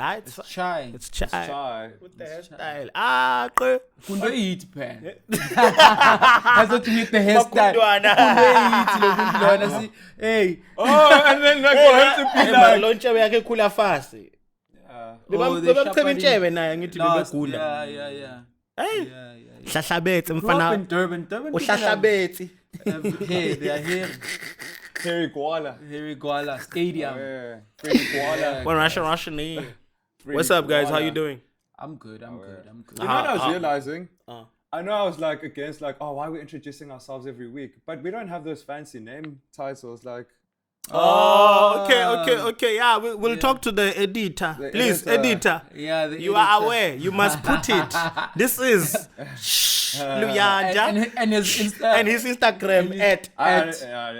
It's chai. It's chai. With the hairstyle. Kundo eat pen. I thought you meet the hairstyle. Kundo eat. Hey. Oh, and then like for him to be like. Loncha we ake kula fast. Yeah. Hey. Hlahlabetse mfana. Durban. Uhlahlabetse. Hey, they are here. Harry Gwala Stadium. Harry Gwala. Well, Russian. What's up, guys? How you doing? I'm good. You know what I was realizing? I know I was like against like, oh, why are we introducing ourselves every week? But we don't have those fancy name titles like. Okay. Yeah, we'll talk to the editor. Please, editor. Yeah, you are aware. You must put it. This is Luyanja and his Instagram at.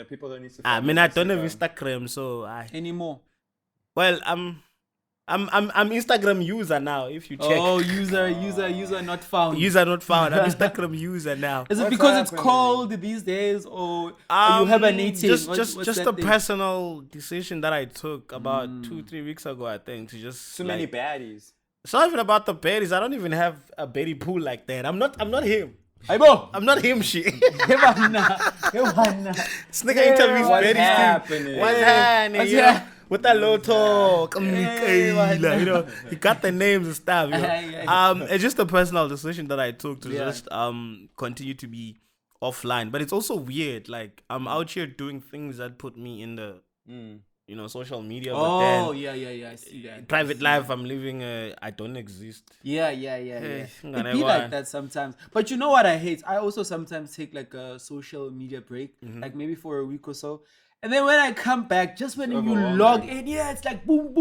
People don't need to. I mean, I don't have Instagram, so anymore. Well, I'm Instagram user now. If you check. Oh, user not found. User not found. I'm Instagram user now. Is it because it's cold these days, or are you hibernating? Just a personal decision that I took about 2-3 weeks ago. I think to just too many baddies. It's not even about the baddies. I don't even have a Betty pool like that. I'm not him. Aibo. I'm not him, shit. This nigga interviews baddies. What's happening? With that low talk, you know, he got the names and stuff. You know? It's just a personal decision that I took to just continue to be offline. But it's also weird. Like I'm out here doing things that put me in the you know, social media. But then, I see that. Private life, I'm living. I don't exist. Yeah. It be like that sometimes. But you know what I hate? I also sometimes take like a social media break, like maybe for a week or so. And then when I come back, just when you log in, it's like boom.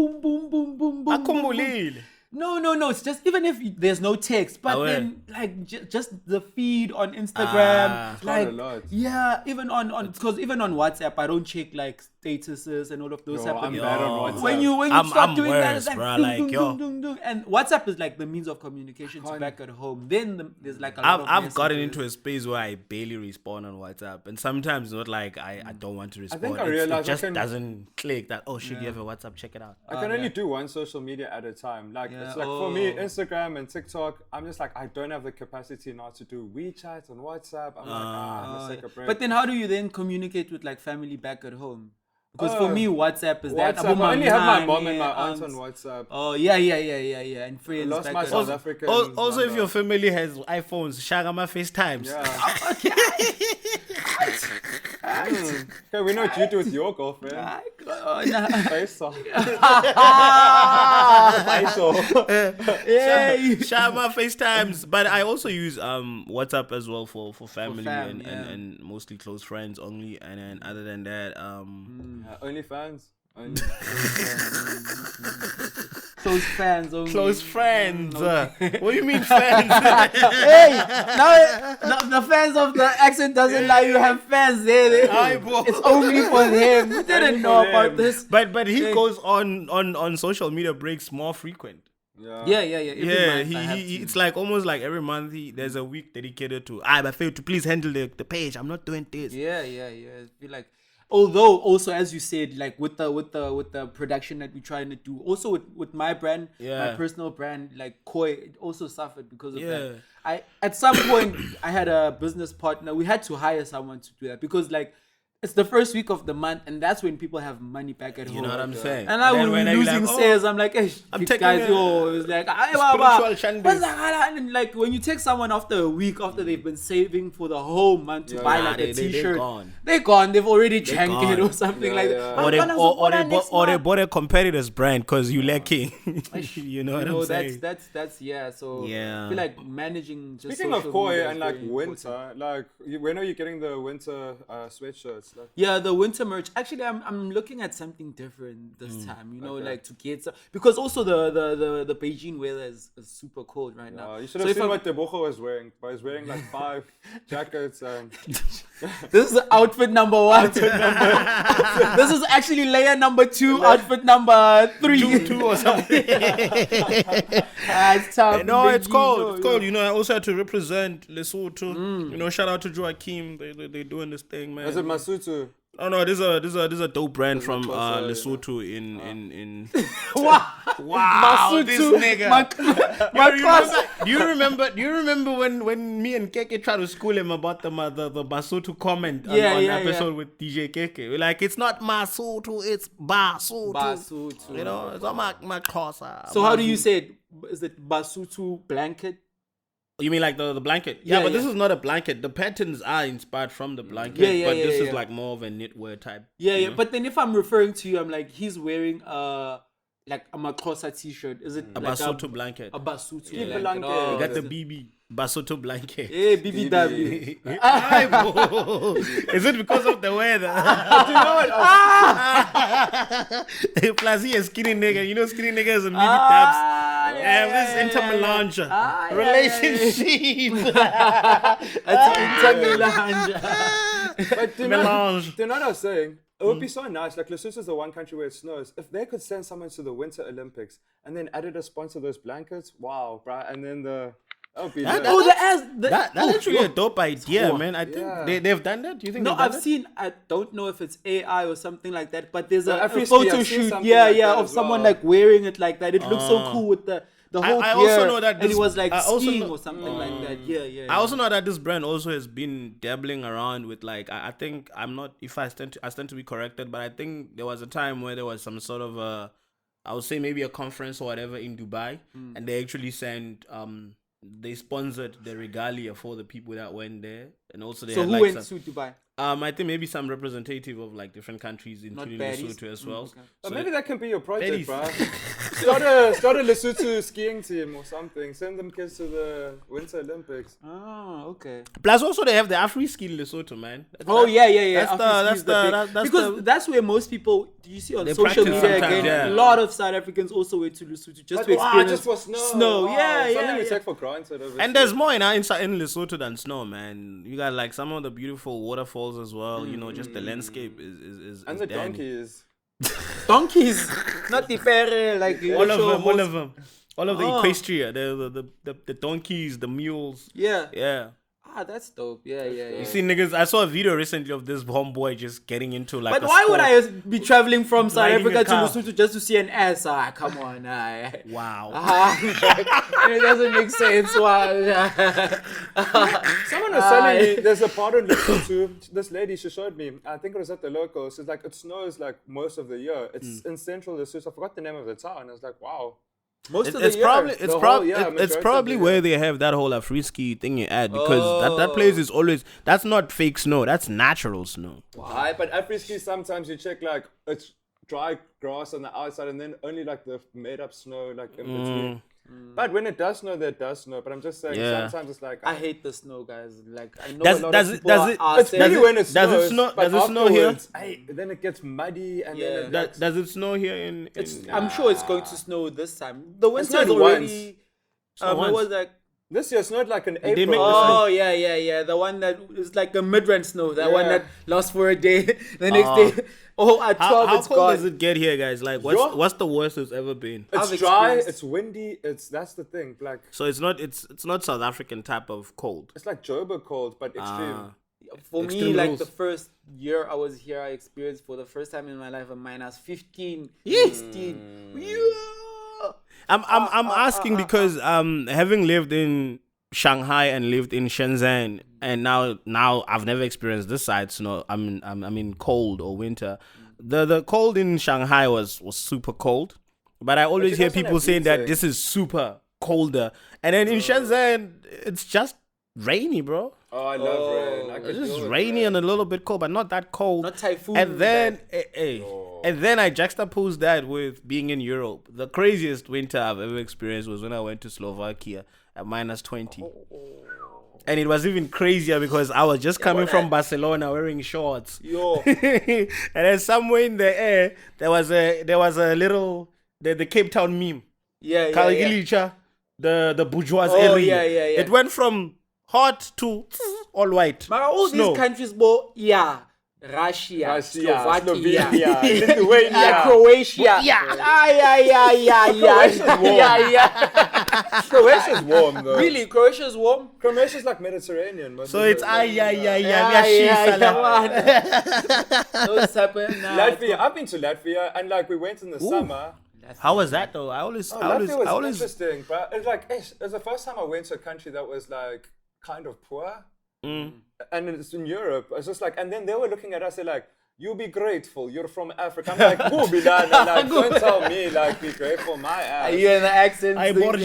No. It's just even if there's no text, but then like just the feed on Instagram, like even on because even on WhatsApp, I don't check like statuses and all of those. I'm bad on WhatsApp. When you start doing that, it's like bro, and WhatsApp is like the means of communication to back at home. Then there's like a lot of I've gotten into a space where I barely respond on WhatsApp, and sometimes not like I don't want to respond. I think I realized it just doesn't click that. Oh shit, you have a WhatsApp? Check it out. I can only do one social media at a time. Like it's like for me, Instagram and TikTok. I'm just like I don't have the capacity now to do WeChat and WhatsApp. I'm I'm gonna take a break. But then how do you then communicate with like family back at home? Because for me, WhatsApp is that. I only have my mom and my aunt on WhatsApp. Oh, yeah. And friends. Lost my South African. Also, if your family has iPhones, Shagama FaceTimes. Okay, we know what you do with your girlfriend. Face off. Shagama FaceTimes. But I also use WhatsApp as well for family and mostly close friends only. And then other than that, OnlyFans. Close fans only. Close friends. What do you mean fans? Hey, now the fans of the accent doesn't lie. You have fans there. It's only for them. You didn't know about this. But he goes on social media breaks more frequent. Yeah. It's like almost like every month there's a week dedicated to I failed to please handle the page. I'm not doing this. Yeah. It'd be like. Although also as you said, like with the production that we're trying to do, also with my brand, my personal brand, like Koi, it also suffered because of that. At some point I had a business partner. We had to hire someone to do that because like it's the first week of the month, and that's when people have money back at home. You know what I'm saying? And I was losing sales. I'm like, hey, I'm taking guys, it's like, and like when you take someone after a week after they've been saving for the whole month to buy like a t-shirt, they're gone. They've already drank it or something like that. Or they bought a competitor's brand because you lacking. You know what I'm saying? That's So I feel like managing. Just speaking of Koi and like winter, like when are you getting the winter sweatshirts? Yeah, the winter merch. Actually, I'm looking at something different this time. You know, like to get because also the Beijing weather is super cold right now. You should have seen what Tebogo was wearing. But he's wearing like 5 jackets and. This is outfit number 1. This is actually layer number 2. Outfit number 3. 2 or something. It's tough. No, it's cold. It's cold. You know, I also had to represent Lesotho. You know, shout out to Joachim. They're doing this thing, man. Is it Masutu? Oh no, this is a dope brand from Lesotho in Wow, wow, this nigga. My Do you remember when me and Keke tried to school him about the Basotho comment on episode with DJ Keke? We're like, it's not Basotho, it's Basotho. You know, it's not my Xhosa. So how do you say it? Is it Basotho blanket? You mean like the blanket? Yeah, but this is not a blanket. The patterns are inspired from the blanket, but this is like more of a knitwear type. Yeah. But then if I'm referring to you, I'm like, he's wearing like a Xhosa t-shirt. Is it a like Basotho blanket? A Basotho blanket. blanket. Oh, You got the BB Basotho blanket. Hey, BBW. Is it because of the weather? Do you know what? Plus he a skinny nigga. You know skinny niggas and BB tabs. This intermelange relationship. That's intermelange. But do you know what I was saying? It would be Mm. so nice. Like Lesotho is the one country where it snows. If they could send someone to the Winter Olympics and then added a sponsor those blankets, wow, bro. And then that would be lit. That's actually a dope idea, man. I think they've done that. Do you think? No, I've seen. I don't know if it's AI or something like that, but there's a I've photo seen shoot. something like that Of as someone well. like wearing it like that. It looks so cool with the whole I gear, also know that and it this- was like I also skiing know- or something like that. Yeah. I also know that this brand also has been dabbling around with like I think I'm not if I stand to be corrected, but I think there was a time where there was some sort of I would say maybe a conference or whatever in Dubai, and they actually sent they sponsored the regalia for the people that went there, and also they So had who like went to Dubai? I think maybe some representative of like different countries, Not including baddies? Lesotho as well. Okay. But So maybe that can be your project, Baddies. bro. Start a Lesotho skiing team or something. Send them kids to the Winter Olympics. Oh, okay. plus also they have the Afri-Ski in Lesotho, man. Oh yeah. That's That's where most people. Do you see on They social practice media sometimes, again? yeah. A lot of South Africans also went to Lesotho just to experience just for snow. Snow, Wow. yeah. Something you take for granted. Obviously. And there's more in Lesotho than snow, man. You got like some of the beautiful waterfalls as well. You know, just the landscape is And the dandy. donkeys. donkeys, not the ferry, like All literal of them. All of the equestria, the donkeys, the mules. Yeah. Yeah. Ah, that's dope. Yeah. You see niggas, I saw a video recently of this homeboy just getting into like But a why would sport. I be traveling from South Riding a Africa to car. Lesotho just to see an ass? Ah, come on. Wow. It doesn't make sense. Why? Someone was telling me there's a part in Lesotho. This lady, she showed me. I think it was at the local. She's like, it snows like most of the year. It's in central Lesotho. I forgot the name of the town. I was like, wow. Most of It's the year. probably The whole year, majority it's of probably the year. where they have that whole Afri-Ski thing at because that place is always that's not fake snow, that's natural snow. Why? But Afri-Ski, sometimes you check like it's dry grass on the outside and then only like the made up snow like in between. But when it does snow, there does snow. But I'm just saying sometimes it's like I hate the snow, guys. Like I know Does- a lot does of it- people does it- are it's saying- really when it does it snows. snow- but does it snow here? afterwards, then it gets muddy and then it gets, Does it snow here in I'm sure it's going to snow this time. The winter snowed is already. Snowed It once. was like. this year snowed like an They April. make Oh yeah. The one that is like a mid-range snow. That one Yeah. that lasts for a day. The next day, at 12 how it's cold gone. does it get here, guys? Like what's the worst it's ever been? It's I've dry, experienced- it's windy, that's the thing. Like So it's not South African type of cold. it's like Joburg cold, but extreme. For me, Extreme like rules. the first year I was here, I experienced for the first time in my life a minus 15, 16. Yeah. I'm asking because having lived in Shanghai and lived in Shenzhen and now I've never experienced this side snow. I mean cold or winter. The cold in Shanghai was super cold, but I always it hear doesn't people have saying that heating. this is super colder, and then in Shenzhen it's just rainy, bro. Oh, I love rain. I It's could just deal with rainy rain. and a little bit cold, but not that cold. Not typhoon And then, bad. and then I juxtapose that with being in Europe. The craziest winter I've ever experienced was when I went to Slovakia at minus 20. And it was even crazier because I was just coming from Barcelona wearing shorts. Yo. And then somewhere in the air, there was a little the Cape Town meme. Yeah. Kalgilicha, the bourgeois Oh, area. yeah. It went from hot to all white. But all Snow. these countries, bro, yeah, Russia, Slovenia, Slovakia, Lithuania, Croatia. Croatia's warm though. Really, Croatia's warm? Croatia's like Mediterranean. But So it's Those happen. Latvia. I've been to Latvia and like we went in the summer. How was that though? Latvia was interesting, but it's like it was the first time I went to a country that was like kind of poor. And it's in Europe. It's just like, and then they were looking at us. They're like, "You be grateful. You're from Africa." I'm like, "Who be that?" Like, don't tell me like be grateful. My ass. Are you in the accent? They But,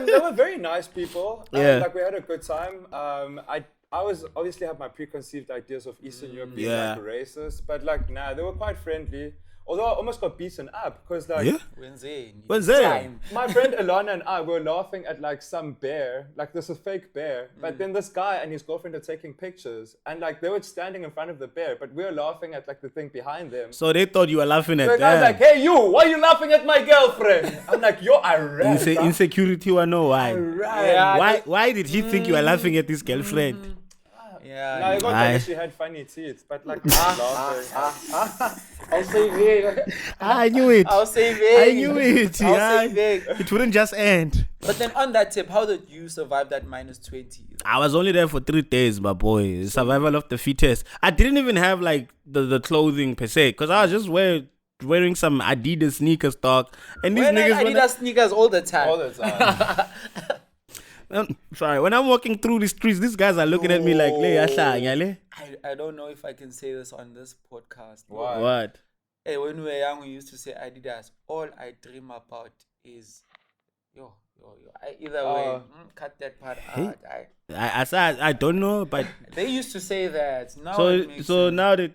they were very nice people. Like we had a good time. I was obviously had my preconceived ideas of Eastern Europe being like racist, but like they were quite friendly. Although I almost got beaten up because like When's my friend Alana and I were laughing at like some bear, like this is a fake bear, but then this guy and his girlfriend are taking pictures and like they were standing in front of the bear, but we were laughing at like the thing behind them. So they thought you were laughing at them. I was like, "Hey you, why are you laughing at my girlfriend?" I'm like, "Yo, I ran." Insecurity or no? Why? Why did he think you were laughing at his girlfriend? No, I got that she had funny teeth, but like I'll save it. I knew it. I'll save it. I knew it. Save it. It wouldn't just end. But then on that tip, how did you survive that -20? I was only there for 3 days, my boy. Survival of the fittest. I didn't even have like the clothing per se, because I was just wearing some Adidas sneakers stock. And these niggas Adidas sneakers all the time. Sorry, when I'm walking through the streets, these guys are looking at me like, I don't know if I can say this on this podcast. Why? What? Hey, when we were young, we used to say Adidas. All I dream about is yo. Either way, cut that part out. I don't know, but they used to say that. Now now that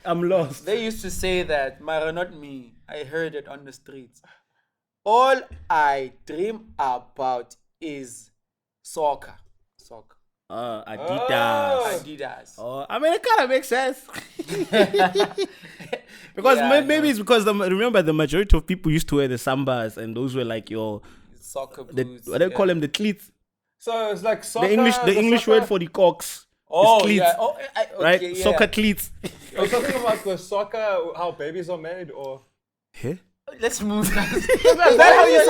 I'm lost. They used to say that, Mara, not me. I heard it on the streets. All I dream about is soccer. Adidas. Oh, I mean, it kind of makes sense. Because maybe it's because remember the majority of people used to wear the sambas, and those were like your soccer boots. What do they call them? The cleats. So it's like soccer. The English word for the cocks. Oh, cleats, yeah. Oh, right? Yeah. Soccer cleats. Are you talking about the soccer, how babies are made, or? Huh? Let's move. Why are you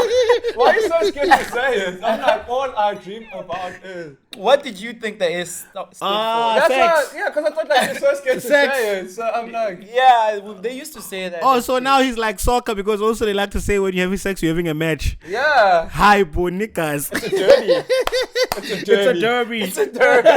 so scared to say it? I'm like, all I dream about is. What did you think that is stood for? That's sex. Because I thought like you're so scared to say it. So I'm like, they used to say that. Oh, so now he's like soccer because also they like to say when you're having sex, you're having a match. Yeah. Hi, bonikas. It's a derby. It's a derby.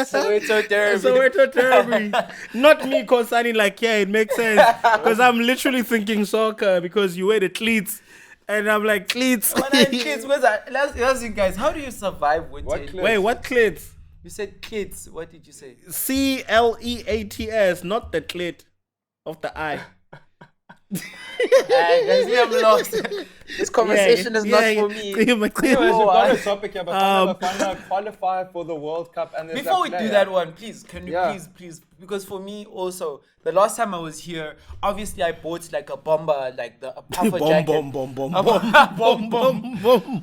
Soweto derby. Not me concerning like, it makes sense. Because I'm literally thinking soccer because you wear the cleats. And I'm like, cleats. When I cleats, where's that? Last thing, guys, how do you survive winter? Wait, what cleats? You said cleats. What did you say? CLEATS, not the clit of the eye. I'm lost. This conversation is not for me. Anyways, we've got a topic here, Bafana qualify for the World Cup. And before we do that one, please, can you please, because for me also, the last time I was here, obviously I bought like a bomber, like a puffer jacket. A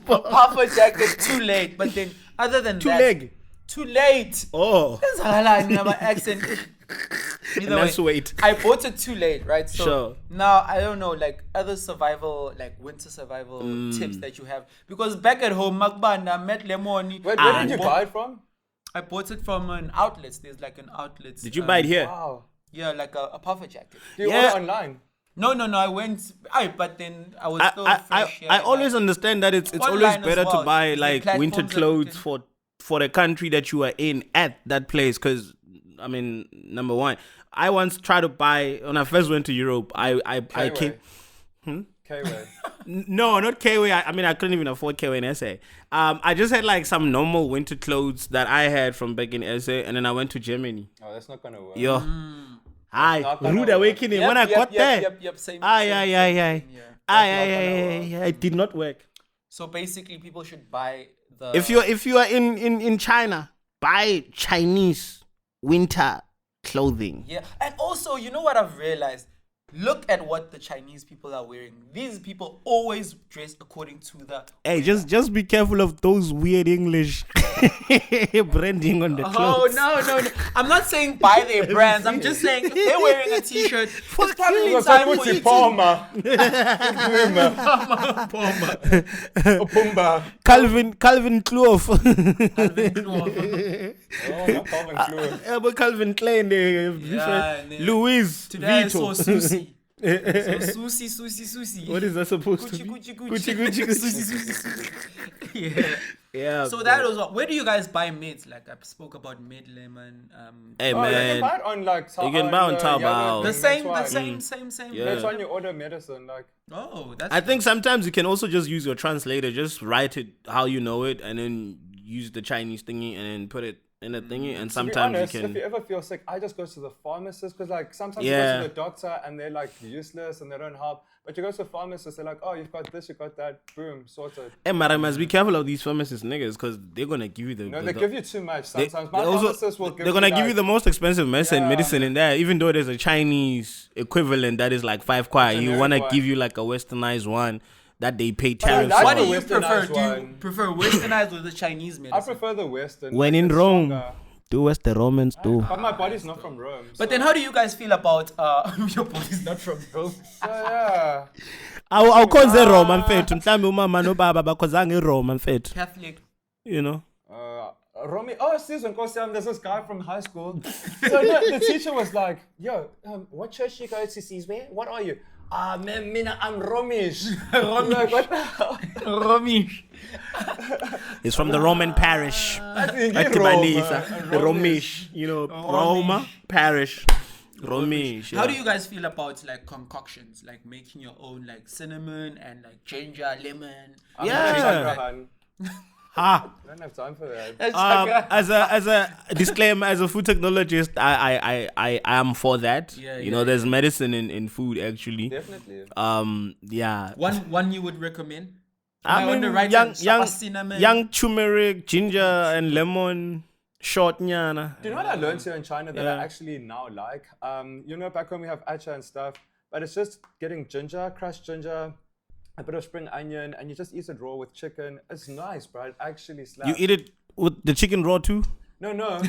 puffer jacket too late, but then other than too late. Oh. That's my accent. Wait. I bought it too late, right? So sure. Now I don't know, like other survival, like winter survival tips that you have. Because back at home, Makbanda met Lemoni. Where did you buy it from? I bought it from an outlet. There's like an outlet. Did you buy it here? Wow. Yeah, like a puffer jacket. Do you order online? No. I went. But then I was still fresh. I always understand that it's always better to buy like winter clothes for the country that you are in at that place. Because I mean, number one, I once tried to buy when I first went to Europe. I came. K-Way. No, not K-Way. I mean, I couldn't even afford K-Way in SA. I just had like some normal winter clothes that I had from back in SA, and then I went to Germany. Oh, that's not gonna work. Yo, rude awakening. When I got there, same. it did not work. So basically, people should buy the. If you are in China, buy Chinese winter clothing. Yeah, and also, you know what I've realized? look at what the Chinese people are wearing. These people always dress according to the. Hey, just be careful of those weird English branding on the clothes. Oh no! I'm not saying buy their brands. I'm just saying if they're wearing a T-shirt, it's probably time for you to. Palmer. Calvin Kloof. Not Calvin Kloof. But Calvin Klein, Louis Today Vito. I saw Susie. Susie. What is that supposed to be? Gucci. Susie. Yeah. So that was what. Where do you guys buy mids? Like I spoke about mid lemon. Hey man, you can buy it on like. You can buy on Taobao. The same. Yeah. That's when you order medicine, like. Oh, that's. I think sometimes you can also just use your translator. Just write it how you know it, and then use the Chinese thingy, and then put it in a thingy. And sometimes honest, you can. If you ever feel sick, I just go to the pharmacist because like sometimes you go to the doctor and they're like useless and they don't help. But you go to a pharmacist, they're like, oh, you've got this, you've got that, boom, sorted. Hey, man, I must be careful of these pharmacist niggas because they're going to give you the... No, they give you too much sometimes. My also, pharmacist will give they're going to give you the most expensive medicine in there, even though there's a Chinese equivalent that is like 5 kwai. You want to give you like a westernized one that they pay tariffs on. What do you prefer? Do you prefer westernized or the Chinese medicine? I prefer the western. When in Rome... Do as the Romans do. But my body's not from Rome. But then how do you guys feel about your body's not from Rome? So yeah. Awukhonze Rome mfethu mhlambe umama nobaba bakhozanga eRome mfethu. Catholic. You know. Romy, season Kosiam, there's this guy from high school. So the teacher was like, yo, what church do you go to, Caesar? What are you? Man, I'm Romish. I'm like, what the hell? Romish. It's from the Roman parish. Romish, you know, Roma parish. Romish. How do you guys feel about like concoctions, like making your own like cinnamon and like ginger, lemon? I don't have time for that. As a disclaimer, as a food technologist, I am for that. You know, there's medicine in food actually. Definitely. Yeah. One you would recommend? I mean, young turmeric, ginger, and lemon. Short nyana. Do you know what I learned here in China that I actually now like? You know, back home we have acha and stuff, but it's just getting ginger, crushed ginger, a bit of spring onion, and you just eat it raw with chicken. It's nice, bro. It actually slaps. You eat it with the chicken raw too? No. Oh,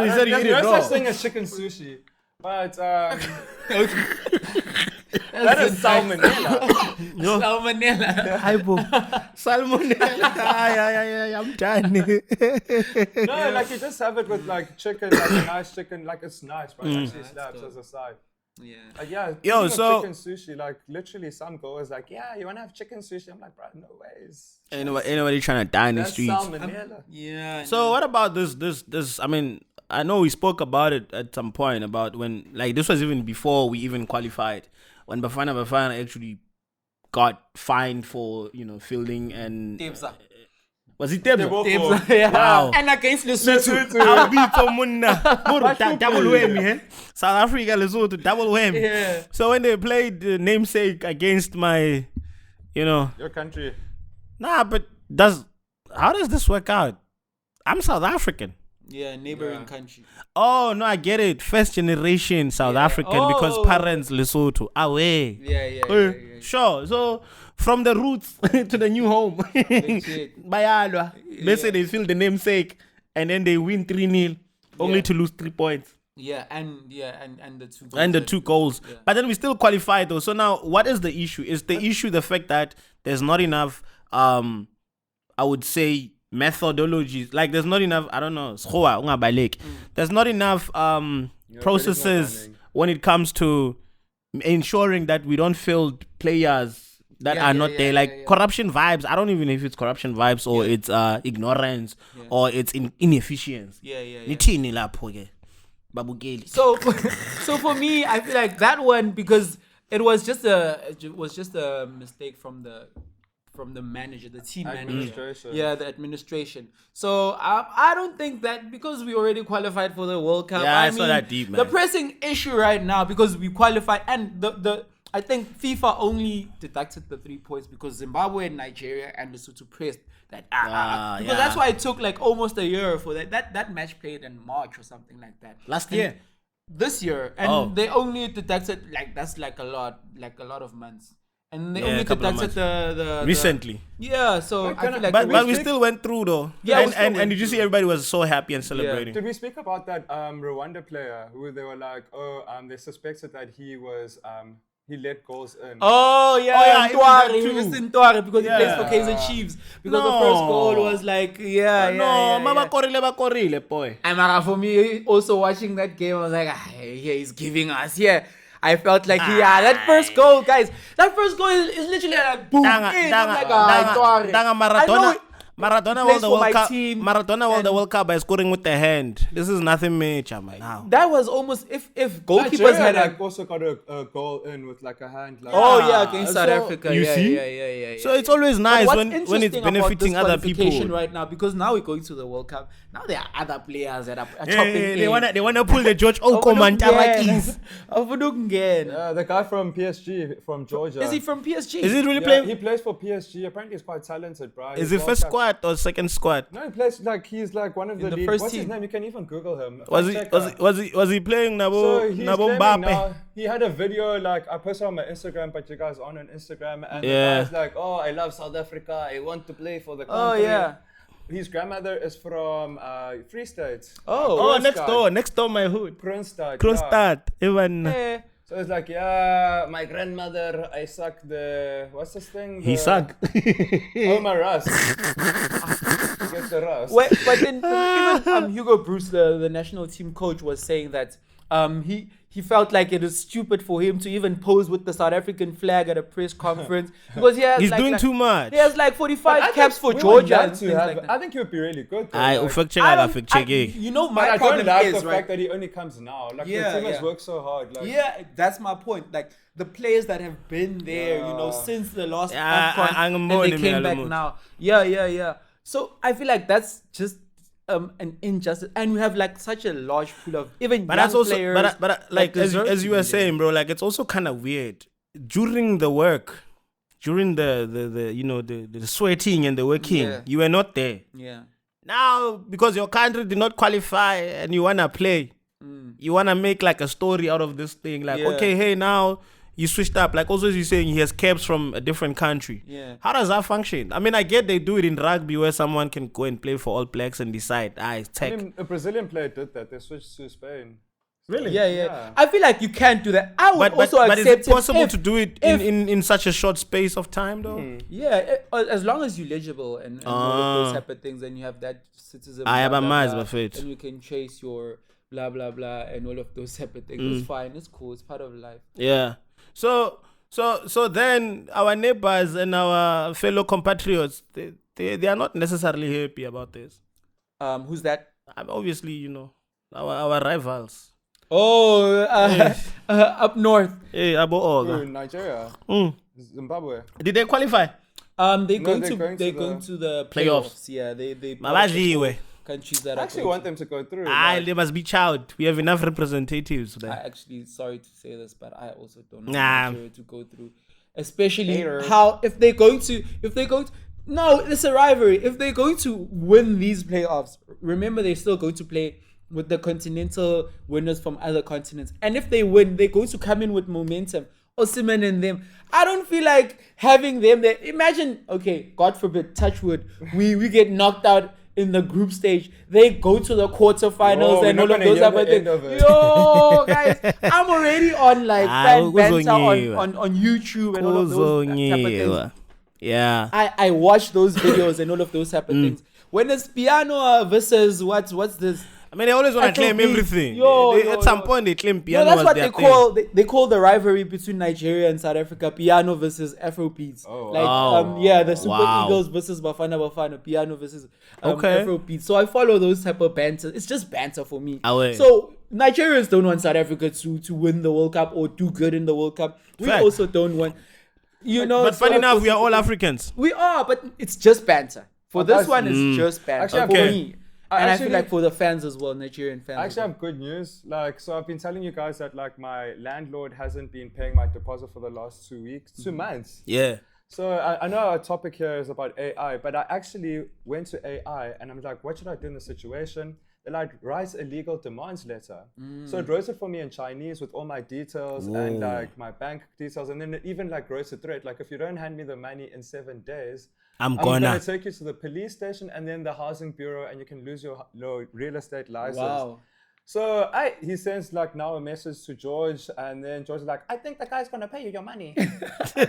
you said you eat it raw. There's no such thing as chicken sushi, but that is salmonella. Salmonella. Salmonella. I'm done. No, like you just have it with like chicken, like a nice chicken, like it's nice, but it actually slaps as a side. Yo, so chicken sushi, like literally some girl is like, yeah, you wanna have chicken sushi? I'm like, bro, no ways. Ain't nobody trying to die in the streets. Salmonella. So what about this? I mean, I know we spoke about it at some point about when, like, this was even before we even qualified, when Bafana Bafana actually got fined for, you know, fielding and was it Tebza? Yeah. Wow. And against Lesotho. Double whammy, South Africa, Lesotho, double whammy. Yeah. So when they played the namesake against my, you know, your country. Nah, but how does this work out? I'm South African. Yeah, neighboring country. Oh no, I get it. First generation South African because parents Lesotho. Away. Yeah. Sure. So from the roots to the new home. Bayalwa. Let's say they fill the namesake and then they win 3-0 only to lose 3 points. And the 2 goals. And the 2 goals. Yeah. But then we still qualify though. So now what is the issue? Is the issue the fact that there's not enough I would say methodologies, like there's not enough, I don't know, there's not enough processes when it comes to ensuring that we don't field players that are not there, like corruption vibes. I don't even know if it's corruption vibes or it's ignorance or it's inefficiency. So for me, I feel like that one, because it was just a mistake from the manager, the team manager. The administration. So I don't think that, because we already qualified for the World Cup. I saw that deep, man. The pressing issue right now, because we qualified, and I think FIFA only deducted the 3 points because Zimbabwe and Nigeria and Lesotho pressed that. Because that's why it took like almost a year for that match played in March or something like that. Last year. This year, and they only deducted that's like a lot of months. And they only deducted the recently. Yeah, so I feel like but we still went through though. Yeah, and did you see everybody was so happy and celebrating? Did we speak about that Rwanda player who they were like, they suspected that he was he let goals in. Oh yeah, Ntwari. He was in Ntwari because he plays for Kaizer Chiefs. Because the first goal was like, Mama korile, boy. And for me, also watching that game, I was like, he's giving us, I felt like, that first goal, guys. That first goal is literally like boom. Maradona won the World Cup. Maradona won the World Cup by scoring with the hand. This is nothing major, man. That was almost if goalkeepers had also got a goal in with like a hand. Like, against South Africa. You see? Yeah. So it's always nice when it's benefiting other people. Right now, because now we're going to the World Cup. Now there are other players that are chopping. They wanna pull the George Okomantarakis. The guy from PSG from Georgia. Is he from PSG? Is he really playing? He plays for PSG. Apparently, he's quite talented, bro. Is he first squad or second squad? No, he plays he's like one of the lead. What's his name? You can even Google him. Was he playing Nabo Mbappe? He had a video like I posted on my Instagram, but you guys on Instagram, and the guy's like, "Oh, I love South Africa. I want to play for the country." Oh yeah. His grandmother is from Free State. Oh, next door, my hood. Kroonstad. Even. So it's like, my grandmother, I suck what's this thing? He suck. My rust. Get the rust. But then even Hugo Bruce, the national team coach, was saying that he felt like it was stupid for him to even pose with the South African flag at a press conference because he's doing too much. He has like 45 caps for Georgia. I think he would be really good. You know, my problem is the fact that he only comes now. Like the team has worked so hard. Like, that's my point. Like the players that have been there, since the last AFCON, and they came back now. Yeah. So I feel like that's just an injustice, and we have like such a large pool of even young players. But like as you were saying, bro, like it's also kind of weird during the work, during the sweating and the working. You were not there. Yeah. Now because your country did not qualify and you wanna play, you wanna make like a story out of this thing. Like okay, hey now. You switched up. Like also as you're saying, he has caps from a different country. Yeah. How does that function? I mean, I get they do it in rugby where someone can go and play for All Blacks and decide, it's tech. I mean, a Brazilian player did that. They switched to Spain. Really? Yeah. I feel like you can't do that. I would also accept it. But is it possible to do it in such a short space of time though? Yeah, as long as you're legible and all of those type of things and you have that citizen. And you can chase your blah, blah, blah and all of those type of things. It's fine. It's cool. It's part of life. Yeah. So then our neighbors and our fellow compatriots, they are not necessarily happy about this. Who's that? Obviously, our rivals. Up north. Hey, Nigeria. Zimbabwe. Did they qualify? They're going to the playoffs. Yeah, they countries that I actually want them to go through. They must be child. We have enough representatives there. I actually, sorry to say this, but I also don't want Nigeria to go through. Especially if they're going to no, it's a rivalry. If they're going to win these playoffs, remember they're still going to play with the continental winners from other continents. And if they win, they're going to come in with momentum. Osimhen and them. I don't feel like having them there. Imagine, okay, God forbid, touch wood, we get knocked out in the group stage. They go to the quarterfinals and all of those other things. Yo, guys, I'm already on like fan banter on YouTube and all of those type of things. Yeah. I watch those videos and all of those type of things. When it's piano versus what's this? I mean, they always want to claim everything. At some point, they claim piano. No, that's what they call the rivalry between Nigeria and South Africa. Piano versus Afrobeats. The Super Eagles versus Bafana Bafana. Piano versus Afrobeats. So I follow those type of banter. It's just banter for me. So Nigerians don't want South Africa to win the World Cup or do good in the World Cup. We also don't want. But funny enough, we are all Africans. We are, but it's just banter. For this one, it's just banter. Actually, for me. And I feel like for the fans as well, Nigerian fans. I actually have good news. So I've been telling you guys that like my landlord hasn't been paying my deposit for the last 2 months. Yeah. So I know our topic here is about AI, but I actually went to AI and I'm like, what should I do in this situation? like writes a legal demands letter. So it wrote it for me in Chinese with all my details and like my bank details, and then it even like wrote a threat like, if you don't hand me the money in 7 days, I'm gonna take you to the police station and then the housing bureau, and you can lose your real estate license. Wow. So he sends like now a message to George, and then George is like, I think the guy's gonna pay you your money. After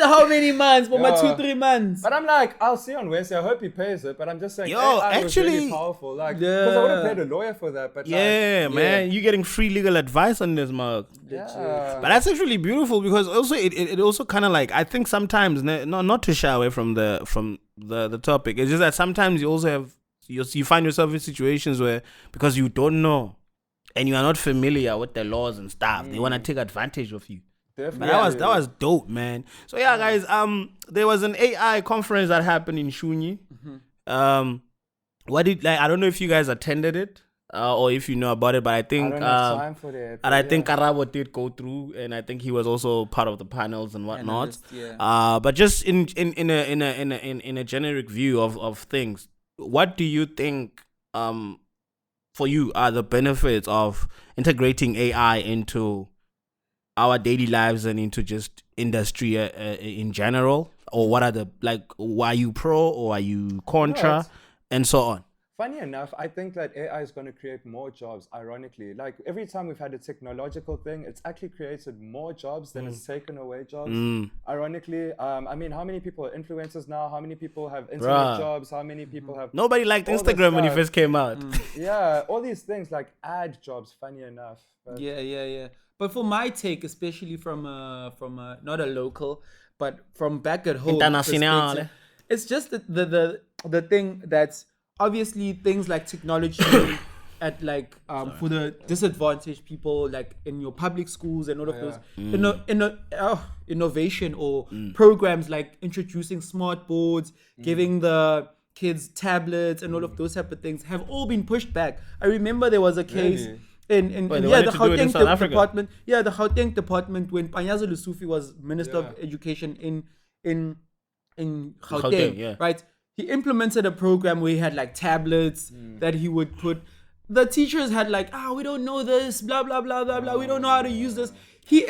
how many months? For my 2-3 months. But I'm like, I'll see on Wednesday. I hope he pays it. But I'm just saying, actually, was really powerful. Like, because I would have paid a lawyer for that. But man, you're getting free legal advice on this, Mark. Yeah. But that's actually beautiful, because also it also kind of like, I think sometimes not to shy away from the topic. It's just that sometimes you also have. You find yourself in situations where, because you don't know and you are not familiar with the laws and stuff, they want to take advantage of you. Definitely. But that was dope, man. So yeah, guys, there was an AI conference that happened in Shunyi. I don't know if you guys attended it or if you know about it, but I think I don't have time for that. And I think Karabo did go through, and I think he was also part of the panels and whatnot. But just in a generic view of things, what do you think for you are the benefits of integrating AI into our daily lives and into just industry in general? Or what are are you pro or are you contra, and so on? Funny enough, I think that AI is going to create more jobs, ironically. Like, every time we've had a technological thing, it's actually created more jobs than it's taken away jobs. Ironically, I mean, how many people are influencers now? How many people have internet jobs? How many people have... Nobody liked Instagram when it first came out. Yeah, all these things like ad jobs, funny enough. But But for my take, especially from not a local, but from back at home, international, it's just the thing that's... Obviously, things like technology at like for the disadvantaged people, like in your public schools and all of those innovation or programs like introducing smart boards, giving the kids tablets and all of those type of things have all been pushed back. I remember there was a case in the Gauteng department. Yeah, the Gauteng department when Panyazo Lusufi was Minister of Education in Gauteng, right? He implemented a program where he had like tablets that he would put. The teachers had like, we don't know this, blah, blah, blah, blah, blah. We don't know how to use this. He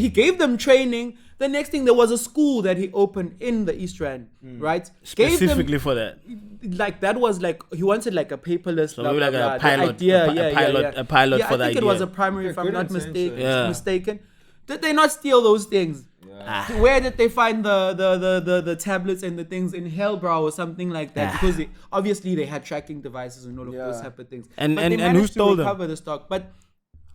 gave them training. The next thing, there was a school that he opened in the East Rand, right? Specifically for that. Like, that was like, he wanted like a paperless, so blah, blah, blah. A pilot, a pilot for that idea. I think it was a primary, if I'm not mistaken. Did they not steal those things? Where did they find the tablets and the things in Hellbrow or something like that? Because obviously they had tracking devices and all of those type of things. And who stole them? Recover the stock. But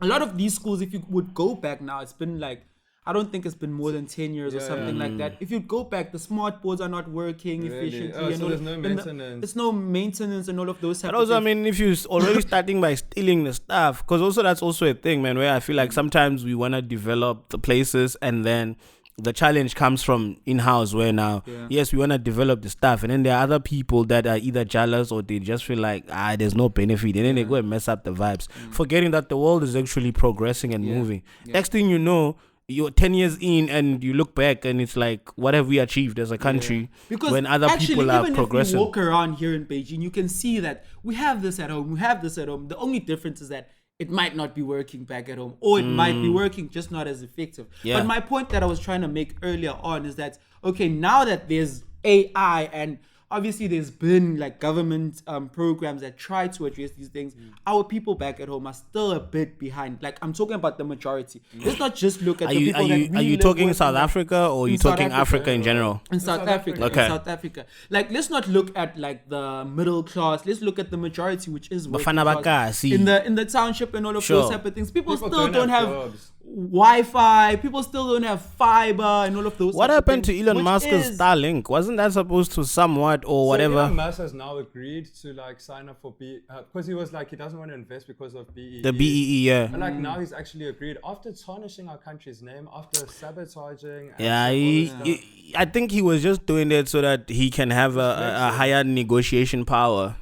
a lot of these schools, if you would go back now, it's been like, I don't think it's been more than 10 years or something like that. If you go back, the smart boards are not working efficiently. So there's no maintenance. There's no maintenance and all of those type of things. But also, I mean, if you're already starting by stealing the stuff, because also that's also a thing, man, where I feel like sometimes we want to develop the places and then the challenge comes from in-house where now, yes, we want to develop the stuff, and then there are other people that are either jealous or they just feel like, there's no benefit, and then they go and mess up the vibes, forgetting that the world is actually progressing and moving. Next thing you know, you're 10 years in and you look back and it's like, what have we achieved as a country when other people are progressing? If you walk around here in Beijing, you can see that we have this at home, The only difference is that it might not be working back at home, or it might be working, just not as effective. But my point that I was trying to make earlier on is that, okay, now that there's AI and obviously there's been like government programs that try to address these things, our people back at home are still a bit behind. Like, I'm talking about the majority. Let's not just look at the people that we Are you talking South Africa or are you talking Africa in general? In South Africa. Okay. In South Africa. Like, let's not look at like the middle class. Let's look at the majority, which is Bafana Bafana in the township and all of those type of things. People still don't have Wi-Fi. People still don't have fiber and all of those. What happened to Elon Musk's Starlink? Wasn't that supposed to somewhat or whatever? Elon Musk has now agreed to like sign up for because he was like, he doesn't want to invest because of BEE. The BEE, And like now he's actually agreed after tarnishing our country's name, after sabotaging. I think he was just doing it so that he can have a higher negotiation power.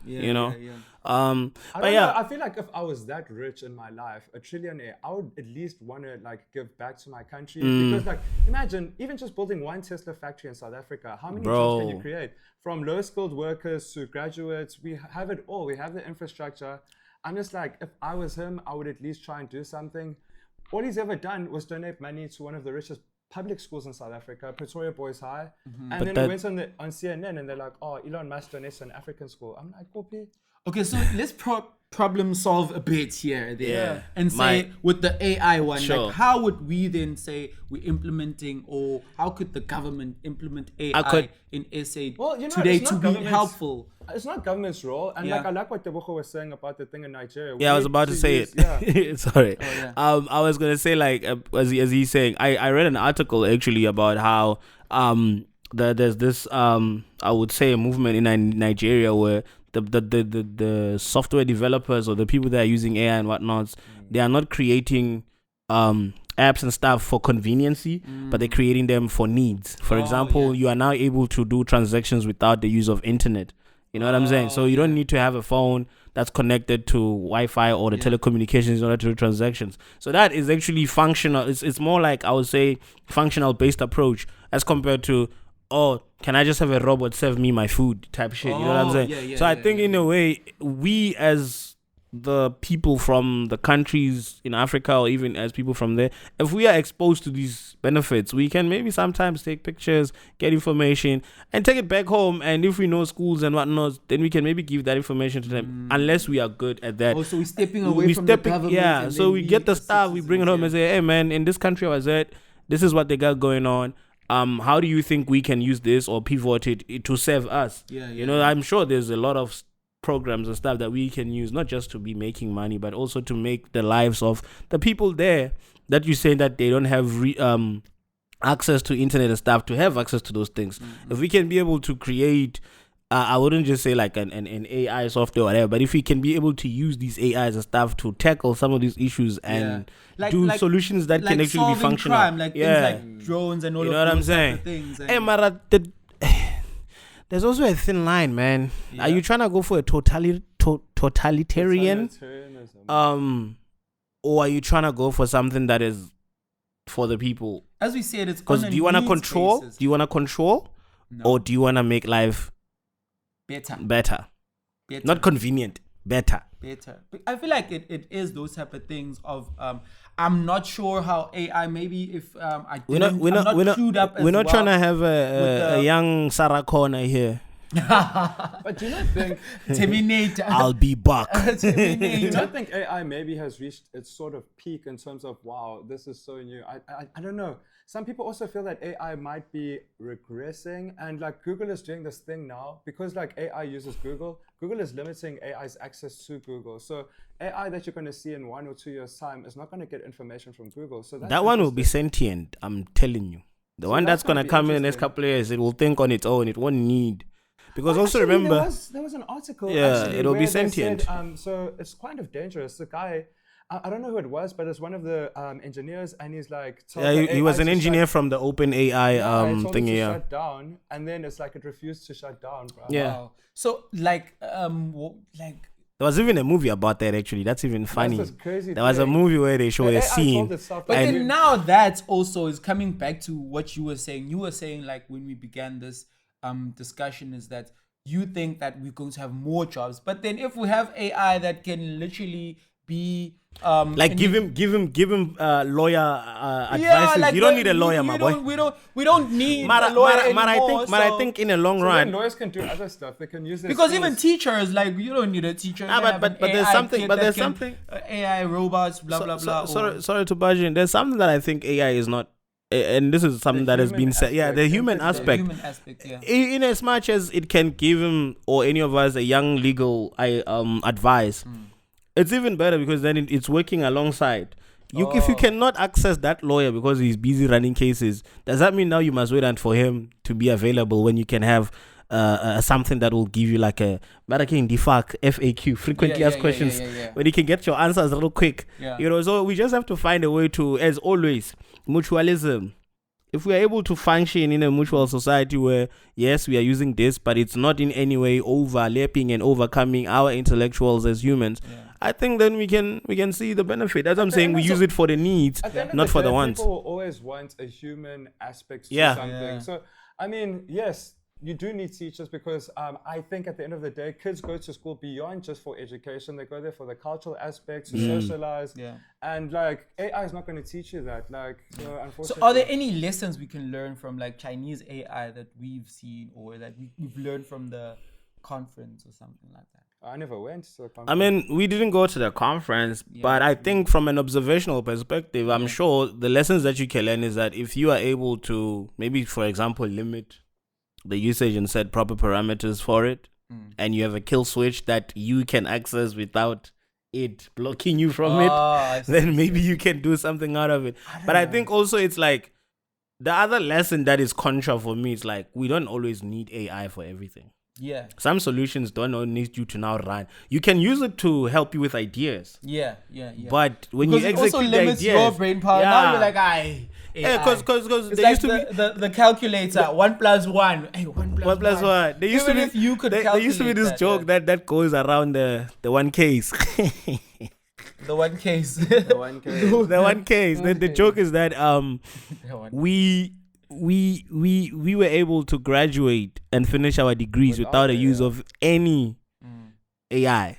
But I feel like if I was that rich in my life, a trillionaire, I would at least want to like give back to my country because like imagine even just building one Tesla factory in South Africa, how many jobs can you create? From low skilled workers to graduates, we have it all. We have the infrastructure. I'm just like, if I was him, I would at least try and do something. All he's ever done was donate money to one of the richest public schools in South Africa, Pretoria Boys High. And then he went on CNN and they're like, oh, Elon Musk donates to an African school. I'm like, copy. Okay, so let's problem solve a bit here and say with the AI one, like how would we then say we're implementing, or how could the government implement AI in SA today to be helpful? It's not government's role, and like I like what Tebogo was saying about the thing in Nigeria. Yeah, I was about to say it. Sorry, I was gonna say like as he's saying, I read an article actually about how there's this I would say a movement in Nigeria where the software developers or the people that are using AI and whatnot, they are not creating apps and stuff for conveniency, but they're creating them for needs. For example, you are now able to do transactions without the use of internet. You know what I'm saying? So you don't need to have a phone that's connected to Wi-Fi or the telecommunications in order to do transactions. So that is actually functional. It's more like, I would say, functional based approach as compared to, oh, can I just have a robot serve me my food type shit? You know what I'm saying? I think in a way, we as the people from the countries in Africa, or even as people from there, if we are exposed to these benefits, we can maybe sometimes take pictures, get information, and take it back home. And if we know schools and whatnot, then we can maybe give that information to them, unless we are good at that. So we're stepping away from the government. Yeah, so we get the stuff, we bring it home and say, hey man, in this country I was at, this is what they got going on. How do you think we can use this or pivot it to serve us? You know, I'm sure there's a lot of programs and stuff that we can use, not just to be making money, but also to make the lives of the people there that you say that they don't have access to internet and stuff, to have access to those things. If we can be able to create, I wouldn't just say like an AI software or whatever, but if we can be able to use these AIs and stuff to tackle some of these issues and do solutions that can actually be functional. Crime, like things like drones and all you of know what I'm saying? Things. Hey, Mara, there's also a thin line, man. Are you trying to go for a totalitarian? Or are you trying to go for something that is for the people? As we said, it's because do you want to control? Basis. Do you want to control? No. Or do you want to make life better? Not convenient. Better. I feel like it is those type of things of I'm not sure how AI, maybe if we're not clued up as we're not well trying to have a young Sarah Connor here. But do you not think Terminator? I'll be back. Do you not think AI maybe has reached its sort of peak in terms of, wow, this is so new? I don't know. Some people also feel that AI might be regressing, and like Google is doing this thing now because like AI uses Google. Google is limiting AI's access to Google. So AI that you're going to see in 1 or 2 years' time is not going to get information from Google. So that one will be sentient. I'm telling you. The one that's going to come in the next couple of years, it will think on its own. It won't need. Because also remember, there was an article. Yeah, it'll be sentient. Said, so it's kind of dangerous. The guy, I don't know who it was, but it's one of the engineers, and he's like, he was an engineer from the Open AI thing. Shut down, and then it's like it refused to shut down, bro. Yeah. Wow. So like there was even a movie about that. Actually, that's even funny. That's crazy there was a movie where they show a scene. But then now that also is coming back to what you were saying. You were saying like when we began this discussion is that you think that we're going to have more jobs, but then if we have AI that can literally be like give him lawyer advice. Like you don't need a lawyer, my boy. We don't need a lawyer anymore. I think in the long run, lawyers can do other stuff. They can use this because even teachers, like you don't need a teacher. But there's something. But there's something. AI robots, blah blah blah. Sorry to barge in. There's something that I think AI is not. And this is something that has been said. Yeah, the human aspect. In as much as it can give him or any of us a young legal advice, it's even better because then it's working alongside. If you cannot access that lawyer because he's busy running cases, does that mean now you must wait for him to be available when you can have something that will give you like a FAQ, frequently asked questions, when you can get your answers real quick. You know, so we just have to find a way to, as always, mutualism. if we are able to function in a mutual society where, yes, we are using this, but it's not in any way overlapping and overcoming our intellectuals as humans, I think then we can see the benefit. As I'm saying, we use it for the needs, not for the wants. People always want a human aspect to something. Yeah. So, I mean, yes, you do need teachers because I think at the end of the day, kids go to school beyond just for education. They go there for the cultural aspects, to socialize. Yeah. And like AI is not going to teach you that. Like, so unfortunately. So are there any lessons we can learn from like Chinese AI that we've seen or that we've learned from the conference or something like that? I never went to the conference. I mean, we didn't go to the conference, but I think from an observational perspective, I'm sure the lessons that you can learn is that if you are able to, maybe for example, limit the usage and set proper parameters for it, and you have a kill switch that you can access without it blocking you from it, then maybe you can do something out of it. I think also it's like the other lesson that is contra for me is like we don't always need AI for everything. Yeah. Some solutions don't need you to now run. You can use it to help you with ideas. Yeah. But when you execute it also limits your brain power. Now you're like, because it's like the calculator 1 + 1. Hey, 1 + 1. There used to be this joke that goes around the one case. The one case. The one case. The joke is that we were able to graduate and finish our degrees without the use of any AI.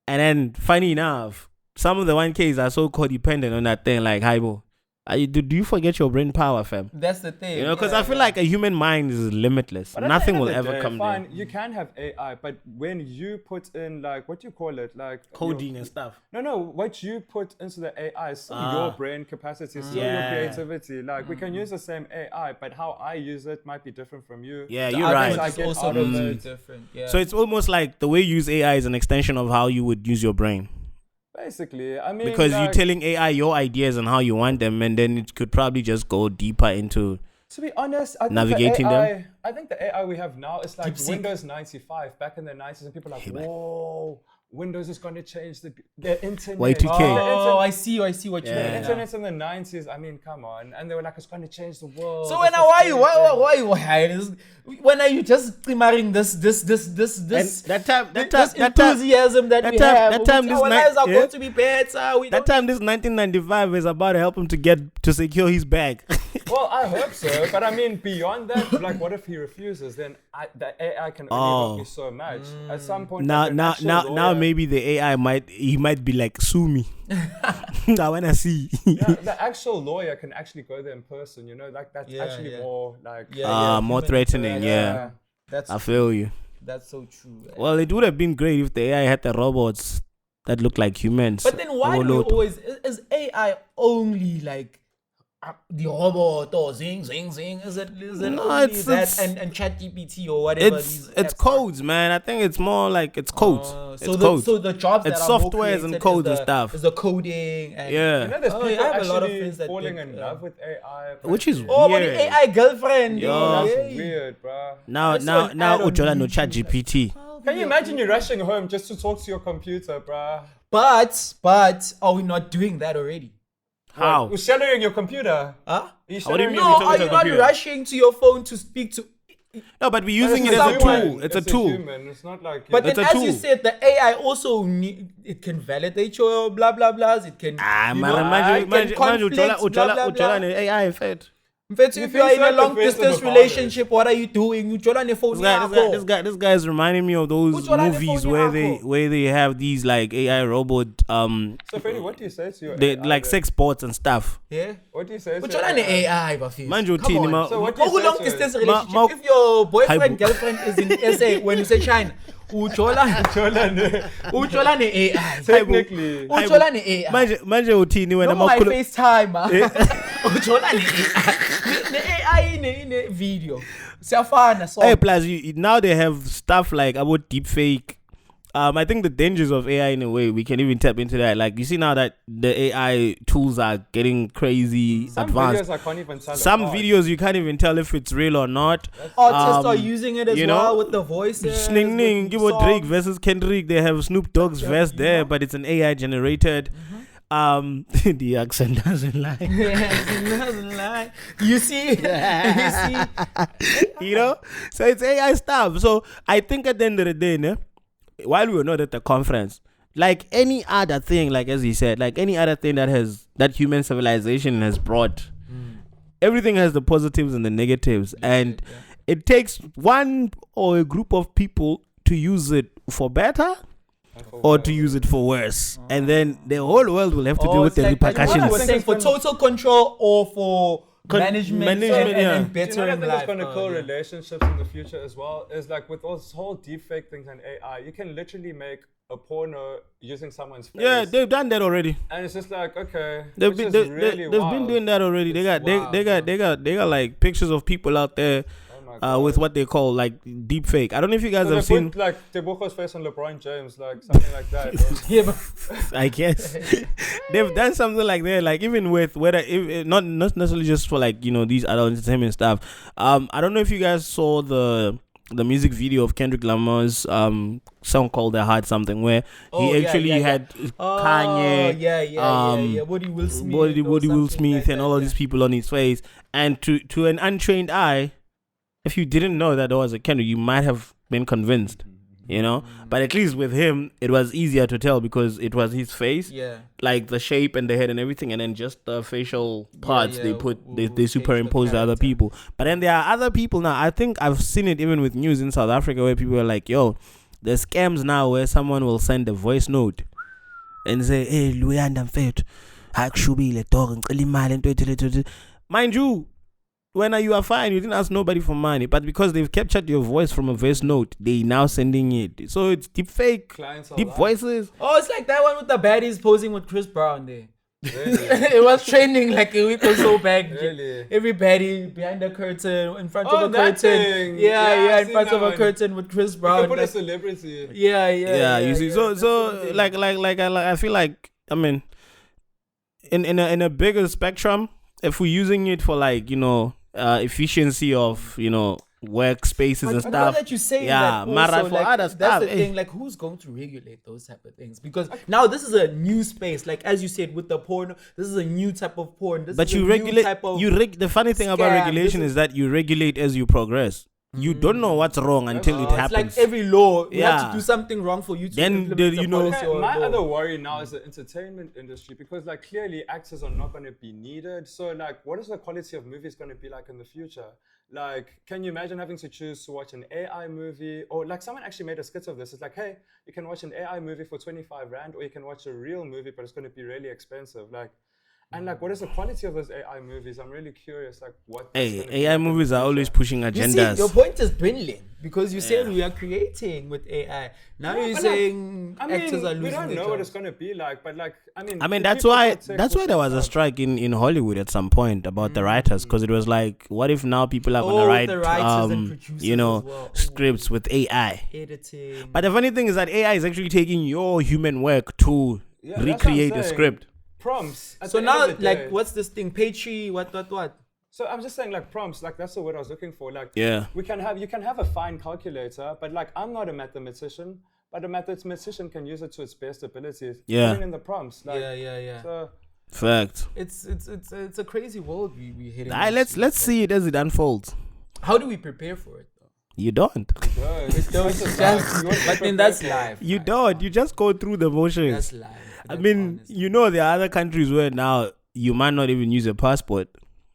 And then, funny enough, some of the 1Ks are so codependent on that thing, like, Haibo. Do you forget your brain power, fam? That's the thing. You know, because I feel like a human mind is limitless. But nothing will ever come fine, you can have AI, but when you put in, like, what do you call it? Like coding and stuff. No, what you put into the AI is still your brain capacity, still your creativity. Like, we can use the same AI, but how I use it might be different from you. Yeah, you're right. It's also very different. Yeah. So it's almost like the way you use AI is an extension of how you would use your brain. Basically, I mean, because you're telling AI your ideas and how you want them, and then it could probably just go deeper into. To be honest, navigating them. I think the AI we have now is like Windows 95 back in the 90s, and people are like, whoa, Windows is going to change the internet. Y2K. Oh, I see what you mean. The internet in the 90s, I mean, come on. And they were like, it's going to change the world. So when are you just primaring this enthusiasm that we have? That time our lives are going to be better. That time this 1995 is about to help him to secure his bag. Well, I hope so. But I mean, beyond that, like, what if he refuses? Then the AI can only help me so much. At some point, now maybe the AI might be like, sue me. I wanna see. The actual lawyer can actually go there in person. You know, like that's more like more threatening. Yeah. I feel you. That's so true. Well, it would have been great if the AI had the robots that look like humans. But then why do you always is AI only like the robot or zing? Is it no, only that and ChatGPT or whatever? It's codes, man. I think it's more like it's codes. So the jobs that it's are softwares and codes and stuff. Is the coding and you know, there's people I have a lot of actually things that falling in love with AI, which is but weird. the AI girlfriend. That's weird, bro. Now Ujola no ChatGPT. Can you imagine you rushing home just to talk to your computer, bro? But are we not doing that already? How? You're shadowing your computer. Huh? What do you mean? Are you not rushing to your phone to speak to? No, but we're using it as a tool. It's a tool. It's not like. But then, as you said, the AI also it can validate your blah blah blahs. It can. Imagine AI effect. If you are in a long distance relationship, what are you doing? You on your phone. This guy is reminding me of those movies where they have these like AI robot So Freddie, what do you say to your they AI like sex bots and stuff. Yeah. What do you say to your AI? Come on. So what do you say long distance relationship? If your boyfriend girlfriend is in SA when you say China, uchola ne AI. Technically. Uchola ne AI. Manje uthini wena makhulu FaceTime. Uchola ne AI in a video. Siyafana so. Hey, plus now they have stuff like about deep fake. I think the dangers of AI in a way we can even tap into that. Like you see now that the AI tools are getting crazy advanced. Videos I can't even tell. Some videos you can't even tell if it's real or not. Artists are using it as well with the voices. Give Drake versus Kendrick. They have Snoop Dogg's verse there, but it's an AI generated. The accent doesn't lie. It doesn't lie. You see? You know? So it's AI stuff. So I think at the end of the day, while we were not at the conference, like any other thing, like as he said, like any other thing that human civilization has brought, everything has the positives and the negatives. And it takes one or a group of people to use it for better or to use it for worse, and then the whole world will have to deal with the repercussions. What I was saying, for total control or for management and better. Do you know in what I think life? is going to kill relationships in the future as well? Is like with all this whole deepfake things and AI, you can literally make a porno using someone's face. Yeah, they've done that already. And it's just like, okay, they've been doing that already. They got like pictures of people out there. With what they call like deep fake. I don't know if you guys have seen put, like Tebogo's face on LeBron James, like something like that. Yeah, but I guess they've done something like that. Like even with whether not necessarily just for like these adult entertainment stuff. I don't know if you guys saw the music video of Kendrick Lamar's song called "The Heart" something, where he actually had Kanye, Woody Will Smith, and all of these people on his face, and to an untrained eye. If you didn't know that there was a Kendrick, you might have been convinced, But at least with him, it was easier to tell because it was his face, like the shape and the head and everything, and then just the facial parts they superimpose the other people. But then there are other people now. I think I've seen it even with news in South Africa where people are like, "Yo, there's scams now where someone will send a voice note and say, hey, Luyanda mfethu, akushubile dog ngicela imali." Mind you, when you are fine, you didn't ask nobody for money, but because they've captured your voice from a voice note, they now sending it. So it's deep fake, deep voices. Oh, it's like that one with the baddies posing with Chris Brown there. Really? It was trending like a week or so back. Really? Everybody behind the curtain, in front of a curtain. Thing. Yeah, in front of a curtain with Chris Brown. You put a celebrity. Yeah. You see, so like I feel like, I mean, in a bigger spectrum, if we're using it for like efficiency of workspaces and stuff. Now that you say that, also, for like, other that's stuff, the thing. Like, who's going to regulate those type of things? Because now this is a new space. Like as you said with the porn, this is a new type of porn. But you regulate. The funny thing about regulation is that you regulate as you progress. You don't know what's wrong until it happens. It's like every law, you have to do something wrong for you to implement my other worry now is the entertainment industry, because like clearly actors are not going to be needed. So like, what is the quality of movies going to be like in the future? Like, can you imagine having to choose to watch an AI movie, or like someone actually made a skit of this. It's like, hey, you can watch an AI movie for 25 Rand, or you can watch a real movie, but it's going to be really expensive. Like. And like, what is the quality of those AI movies? I'm really curious. Like, what? Hey, AI movies are always pushing agendas. You see, your point is dwindling because you said we are creating with AI. Now you're saying actors are losing. We don't know what it's going to be like, but like, I mean, that's why there was a strike in Hollywood at some point about the writers, because it was like, what if now people are going to write, scripts with AI? Editing. But the funny thing is that AI is actually taking your human work to recreate a script. Prompts. So now, like, what's this thing? Paytree, what? So I'm just saying, like, prompts, like, that's the word I was looking for. Like, you can have a fine calculator, but like, I'm not a mathematician, but a mathematician can use it to its best abilities. Even in the prompts. Like, So fact. It's a crazy world we hitting. Let's see it as it unfolds. How do we prepare for it? You don't. But then that's live. You don't. You just go through the motions. That's live. I mean, there are other countries where now you might not even use a passport.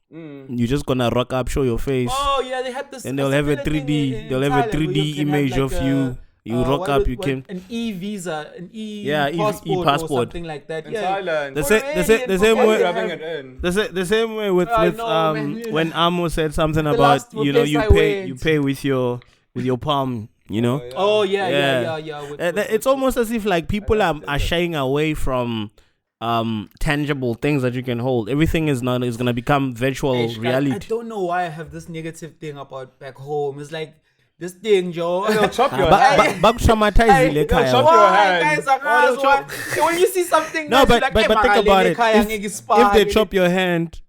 You're just gonna rock up, show your face. Oh yeah, they had this. And they'll have a 3D. They'll have a 3D image of you. You rock up. You can an e-visa, an e-passport or something like that. In Thailand. The same way with when Amo said something about you pay with your palm. It's almost as if like people are shying away from tangible things that you can hold. Everything is gonna become virtual reality. I don't know why I have this negative thing about back home. It's like this thing, Joe. They'll chop your hand. They'll chop your hand. When you see something, but think about it. If they chop your hand,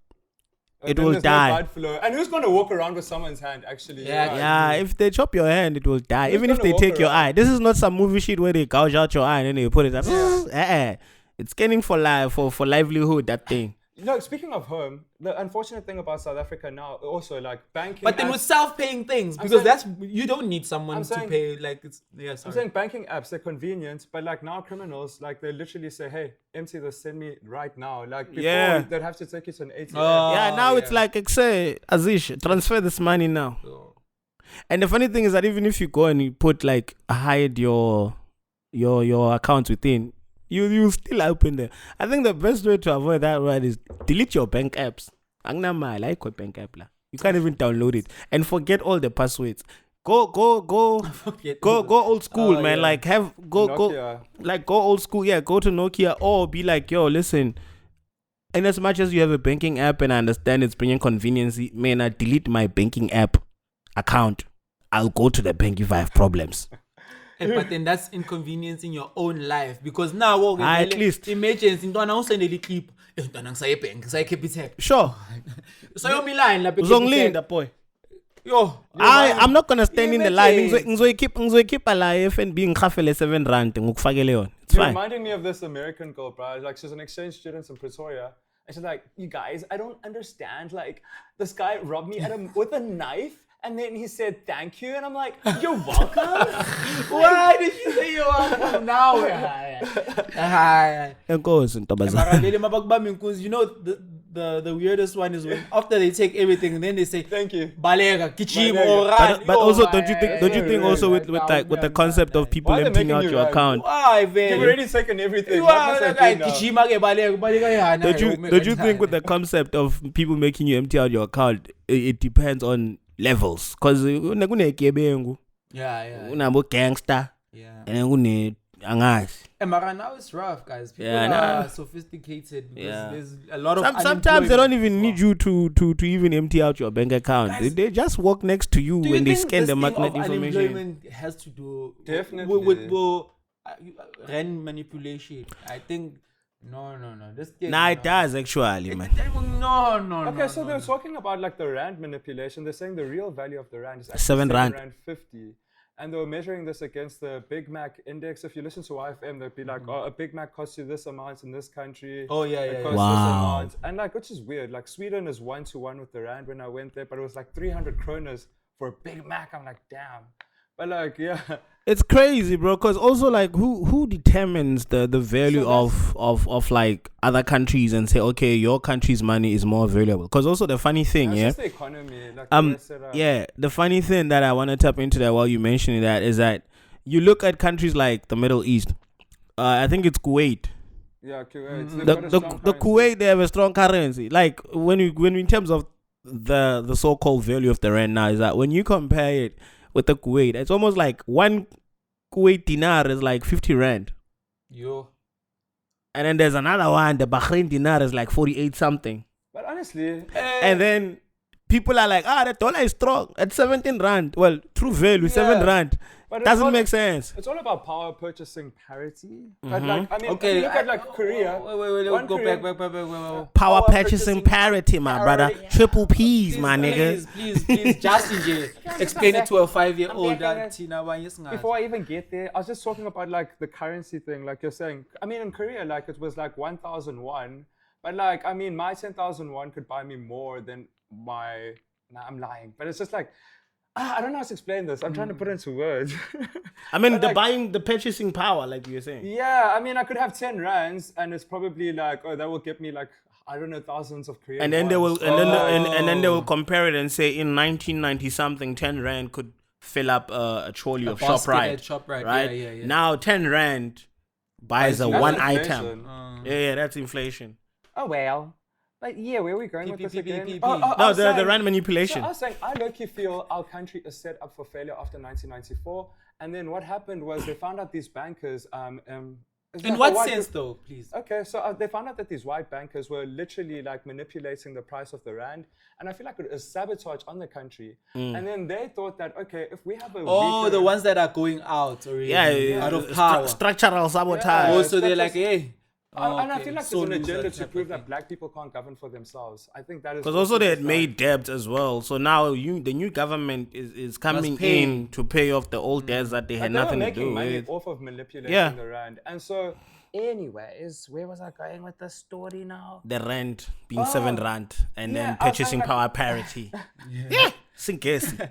it will die. And who's going to walk around with someone's hand, actually? Yeah, if they chop your hand, it will die. Even if they take your eye. This is not some movie shit where they gouge out your eye and then they put it up. It's scanning for life, for livelihood, that thing. No, speaking of home, the unfortunate thing about South Africa now, also like banking. But then with self-paying things, you don't need someone to pay. Like I'm saying banking apps, they're convenient, but like now criminals, like they literally say, "Hey, empty this, send me right now." Like before, they'd have to take you to an ATM. Now it's like, say, Azish, transfer this money now. And the funny thing is that even if you go and you put like hide your account within. You still open there. I think the best way to avoid that is delete your bank apps. I like your bank app. You can't even download it and forget all the passwords. Go old school, man. Like go old school. Yeah, go to Nokia or be like, yo, listen. And as much as you have a banking app and I understand it's bringing convenience, man, I delete my banking app account. I'll go to the bank if I have problems. But then that's inconveniencing your own life because now at least emergency don't also need to keep bank sure so you're line la the boy I'm not gonna stand in the line keep alive and being khafele 7 rand ngukufakele yona. It's fine. Reminding me of this American girl, bro. Like she's an exchange student in Pretoria and she's like, you guys, I don't understand, like this guy robbed me with a knife. And then he said, thank you. And I'm like, you're welcome? Why did you say you're welcome now? You know, the weirdest one is when after they take everything and then they say, thank you. Balega, kichim, or but also, don't you think also with the concept of people emptying out your account? Why, man? You've already taken everything. Don't you think with the concept of people making you empty out your account, it depends on levels, because gangster, and now it's rough, guys. People are sophisticated because there's a lot of sometimes they don't even need you to even empty out your bank account. Guys, they just walk next to you when they scan the magnet information. Unemployment has to do definitely with rand manipulation. I think. No. It does actually, man. No. Okay, so they're talking about like the rand manipulation. They're saying the real value of the rand is actually 7 rand 50, and they were measuring this against the Big Mac index. If you listen to YFM, they'd be like, "Oh, a Big Mac costs you this amount in this country." Oh yeah. It costs this amount. And like, which is weird. Like Sweden is 1-to-1 with the rand when I went there, but it was like 300 kroners for a Big Mac. I'm like, damn. But like, yeah. It's crazy, bro, because also like who determines the value of like other countries and say, okay, your country's money is more valuable? Because also the funny thing, just the economy, like the funny thing that I want to tap into that while you mentioning that is that you look at countries like the Middle East. I think it's Kuwait. Yeah, Kuwait. The Kuwait, they have a strong currency. Like when in terms of the so-called value of the rand now, is that when you compare it with the Kuwait, it's almost like one Kuwait dinar is like 50 rand. Yo. And then there's another one, the Bahrain dinar is like 48 something. But honestly, and then people are like, the dollar is strong at 17 rand. Well, true value, 7 rand. But doesn't make sense. It's all about power purchasing parity. But like, I mean, if you look at like Korea. Wait, go back. Power purchasing parity, my brother. Triple P's, my nigga. Please, Justin, explain it to a 5-year-old. Before I even get there, I was just talking about like the currency thing. Like you're saying, I mean, in Korea, like it was like 1,001. But like, I mean, my 10,001 could buy me more than my. Nah, I'm lying. But it's just like. I don't know how to explain this. I'm trying to put it into words. I mean, the purchasing power, like you were saying. Yeah, I mean, I could have 10 rands, and it's probably like, that will get me like, I don't know, thousands of Korean. And then they will, and then they will compare it and say, in 1990 something, 10 rand could fill up a trolley of ShopRite. Right? Yeah. Now 10 rand buys one item. Yeah, that's inflation. Oh well. But yeah, where are we going with this again? The rand manipulation. So I was saying, I low-key feel our country is set up for failure after 1994. And then what happened was they found out these bankers... in what sense though, please? Okay, so they found out that these white bankers were literally like manipulating the price of the rand. And I feel like it is sabotage on the country. And then they thought that, okay, if we have a the ones that are going out already. Out of power. Structural sabotage. Also, they're like, hey... and I feel like there's an agenda to prove that black people can't govern for themselves. I think that is... Because also they had made debts as well. So now the new government is coming in to pay off the old debts that they had nothing to do with. They were making money off of manipulating the rand. And so anyways, where was I going with the story now? The rand being 7 rand and then purchasing power parity. Sinkesi.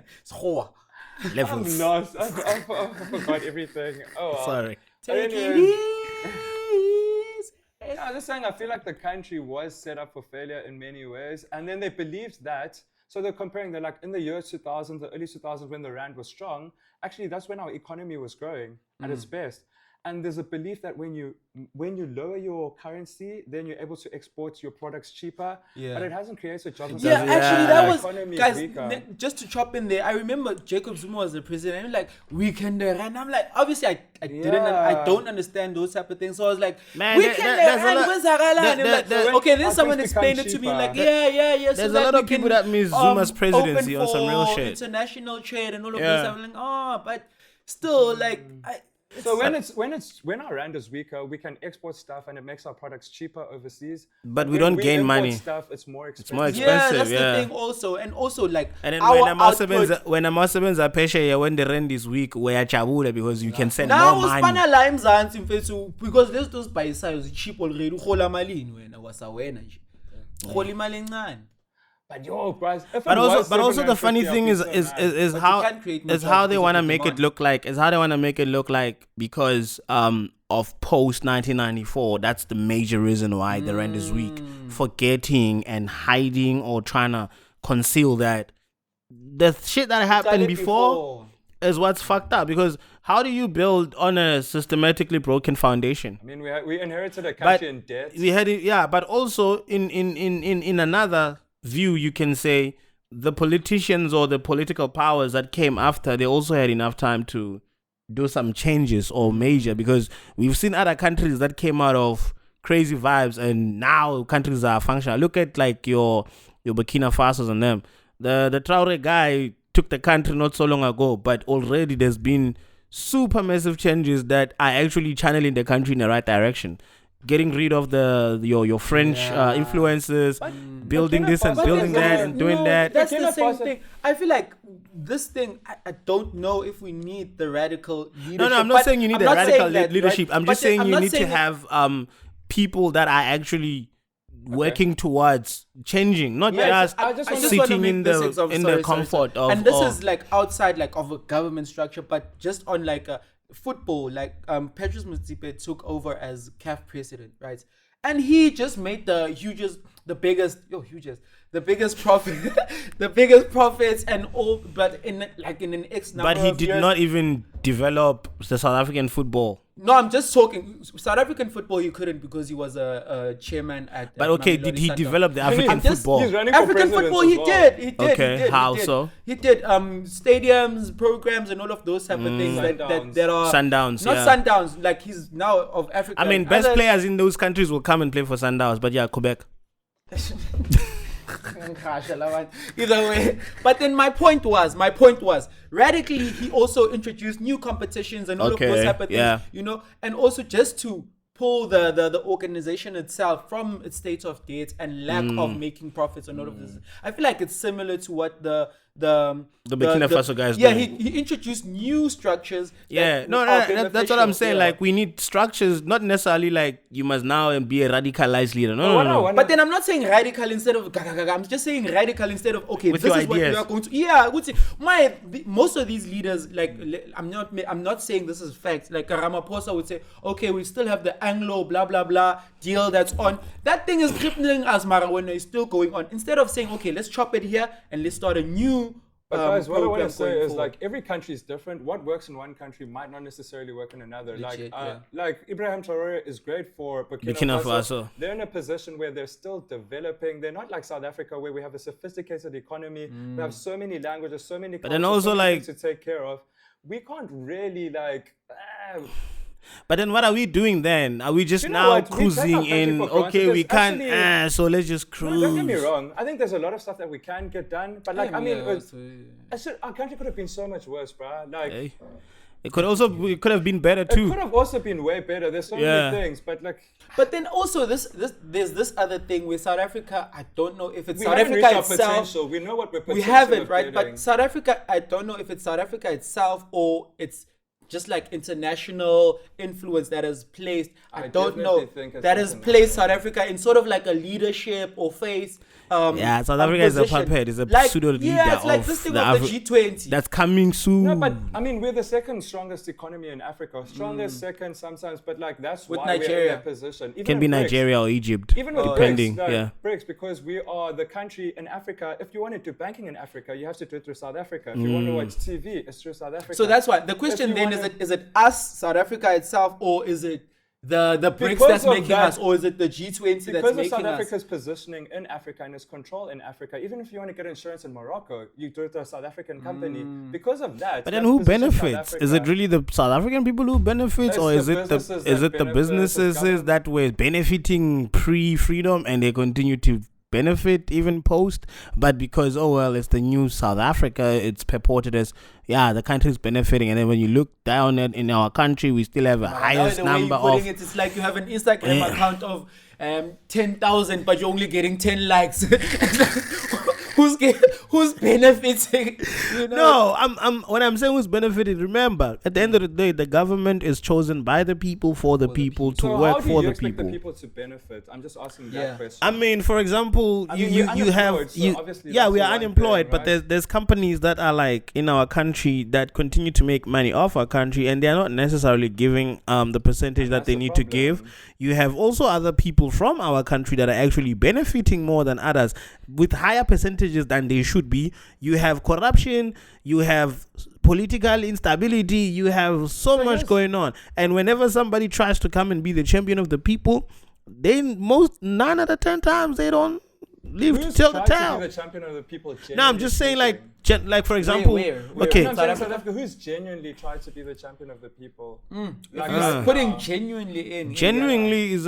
Levels. I'm lost. I forgot everything. Oh, well. Sorry. Take it Anyways. easy. I was just saying, I feel like the country was set up for failure in many ways, and then they believed that. So they're comparing, they're like, in the year 2000, the early 2000s, when the rand was strong, actually that's when our economy was growing at its best. And there's a belief that when you lower your currency, then you're able to export your products cheaper. Yeah. But it hasn't created jobs. Yeah, actually, that was, economy is guys, weaker. just to chop in there, I remember Jacob Zuma was the president, and like, weaken the rand. I'm like, obviously, I don't understand those type of things. So I was like, Man, weaken the rand, where's Zagala? And I'm like, okay, then our someone things explained it become to me, like, cheaper. yeah. There's a lot of people that miss Zuma's presidency on some real shit. International trade and all of this. I'm like, but still, like, So when our rand is weaker, we can export stuff and it makes our products cheaper overseas. But we When don't we gain import money. Stuff, it's more expensive. more yeah, expensive, that's yeah. the thing also. And also, like, And then our when Amasebenza peshe, when the rand is weak, we are chabule because you can send now more money. usipana la eMzansi mfethu because let's those bhayisayo cheap already uhola malini wena wasawena nje uhola imali encane. But yo, guys, But also the funny thing is how they want to make it look like because of post 1994. That's the major reason why the rand is weak. Forgetting and hiding or trying to conceal that the shit that happened before is what's fucked up. Because how do you build on a systematically broken foundation? I mean, we inherited a country in debt. We had it, yeah. But also in another view, you can say the politicians or the political powers that came after, they also had enough time to do some changes or major, because we've seen other countries that came out of crazy vibes and now countries are functional. Look at like your Burkina Fasos and them. The Traore guy took the country not so long ago, but already there's been super massive changes that are actually channeling the country in the right direction. Getting rid of your French influences, building this and building that and doing that. That's the same thing. I feel like this thing, I don't know if we need the radical leadership. No, I'm not saying you need the radical leadership. Right? I'm just saying you need to have people that are actually working towards changing, not just sitting in the comfort of. And this is like outside like of a government structure, but just on like a football, like Petrus Motsepe took over as CAF president, right? And he just made the biggest profit, the biggest profits and all, but in an X number of years. But he did not even develop the South African football. No, I'm just talking South African football. He couldn't because he was a chairman at. But okay, did he develop the African football? He's running for African president football, as he well. did. Okay, how so? He did stadiums, programs, and all of those type of things that are Sundowns. not Sundowns. Like he's now of Africa. I mean, best players in those countries will come and play for Sundowns. But yeah, Quebec. Either way, but then my point was radically he also introduced new competitions and all of those type of things, you know, and also just to pull the organization itself from its state of debt and lack of making profits and all of this. I feel like it's similar to what the Burkina Faso guys do. He introduced new structures. That's what I'm saying. Like we need structures, not necessarily like you must now be a radicalized leader. No. But then I'm not saying radical instead of I'm just saying radical instead of with this is ideas. what we are going to. Yeah, I would say most of these leaders, like I'm not saying this is fact. Like Ramaphosa would say, okay, we still have the Anglo blah blah blah deal that's on. That thing is crippling us, Mara, when it's still going on. Instead of saying, okay, let's chop it here and let's start a new. But guys, what I want to say is like every country is different. What works in one country might not necessarily work in another. Legit, like Ibrahim Traore is great for Burkina Faso. They're in a position where they're still developing. They're not like South Africa where we have a sophisticated economy. We have so many languages, so many cultures, but then also so many like things to take care of. We can't really like. But then what are we doing then? Are we just now cruising in? Okay, we can't. So let's just cruise. No, don't get me wrong. I think there's a lot of stuff that we can get done. But like, our country could have been so much worse, bro. Like, it could have been better too. It could have also been way better. There's so many things, but like. But then also there's this other thing with South Africa. I don't know if it's we South Africa itself. Potential. We know what we're. We have it right, but South Africa. I don't know if it's South Africa itself or it's just like international influence that has placed, I don't know, think that has placed South Africa in sort of like a leadership or face. South Africa is a puppet, is a pseudo leader. Yeah, it's like this thing of the G20 that's coming soon. No, but I mean, we're the second strongest economy in Africa, strongest second sometimes, but like that's with why Nigeria. we're in that position. Even can be BRICS, Nigeria or Egypt, even with depending. BRICS, BRICS, because we are the country in Africa. If you want to do banking in Africa, you have to do it through South Africa. If you want to watch TV, it's through South Africa. So that's why the question then is it us, South Africa itself, or is it the BRICS that's making us, or is it the G20 that's making us? Because of South Africa's positioning in Africa and its control in Africa, even if you want to get insurance in Morocco, you do it to a South African company. Because of that. But then who benefits? Is it really the South African people who benefits, or is it the businesses that were benefiting pre-freedom and they continue to benefit even post? But because it's the new South Africa, it's purported as the country is benefiting, and then when you look down at in our country, we still have a highest number of it's like you have an Instagram account of 10,000 but you're only getting 10 likes. Who's benefiting? No, I'm when I'm saying who's benefiting, remember, at the end of the day, the government is chosen by the people for the people to work for the people. So how do you expect the people to benefit? I'm just asking that question. I mean, for example, we are unemployed, but there's companies that are like in our country that continue to make money off our country, and they are not necessarily giving the percentage that they need to give. You have also other people from our country that are actually benefiting more than others with higher percentages than they should be. You have corruption, you have political instability, you have so much going on. And whenever somebody tries to come and be the champion of the people, 9 out of 10 times they don't live to tell the tale. The champion of the people. No, I'm just saying, like for example, where? Okay, no, South Africa, who's genuinely tried to be the champion of the people? Putting genuinely in. Genuinely is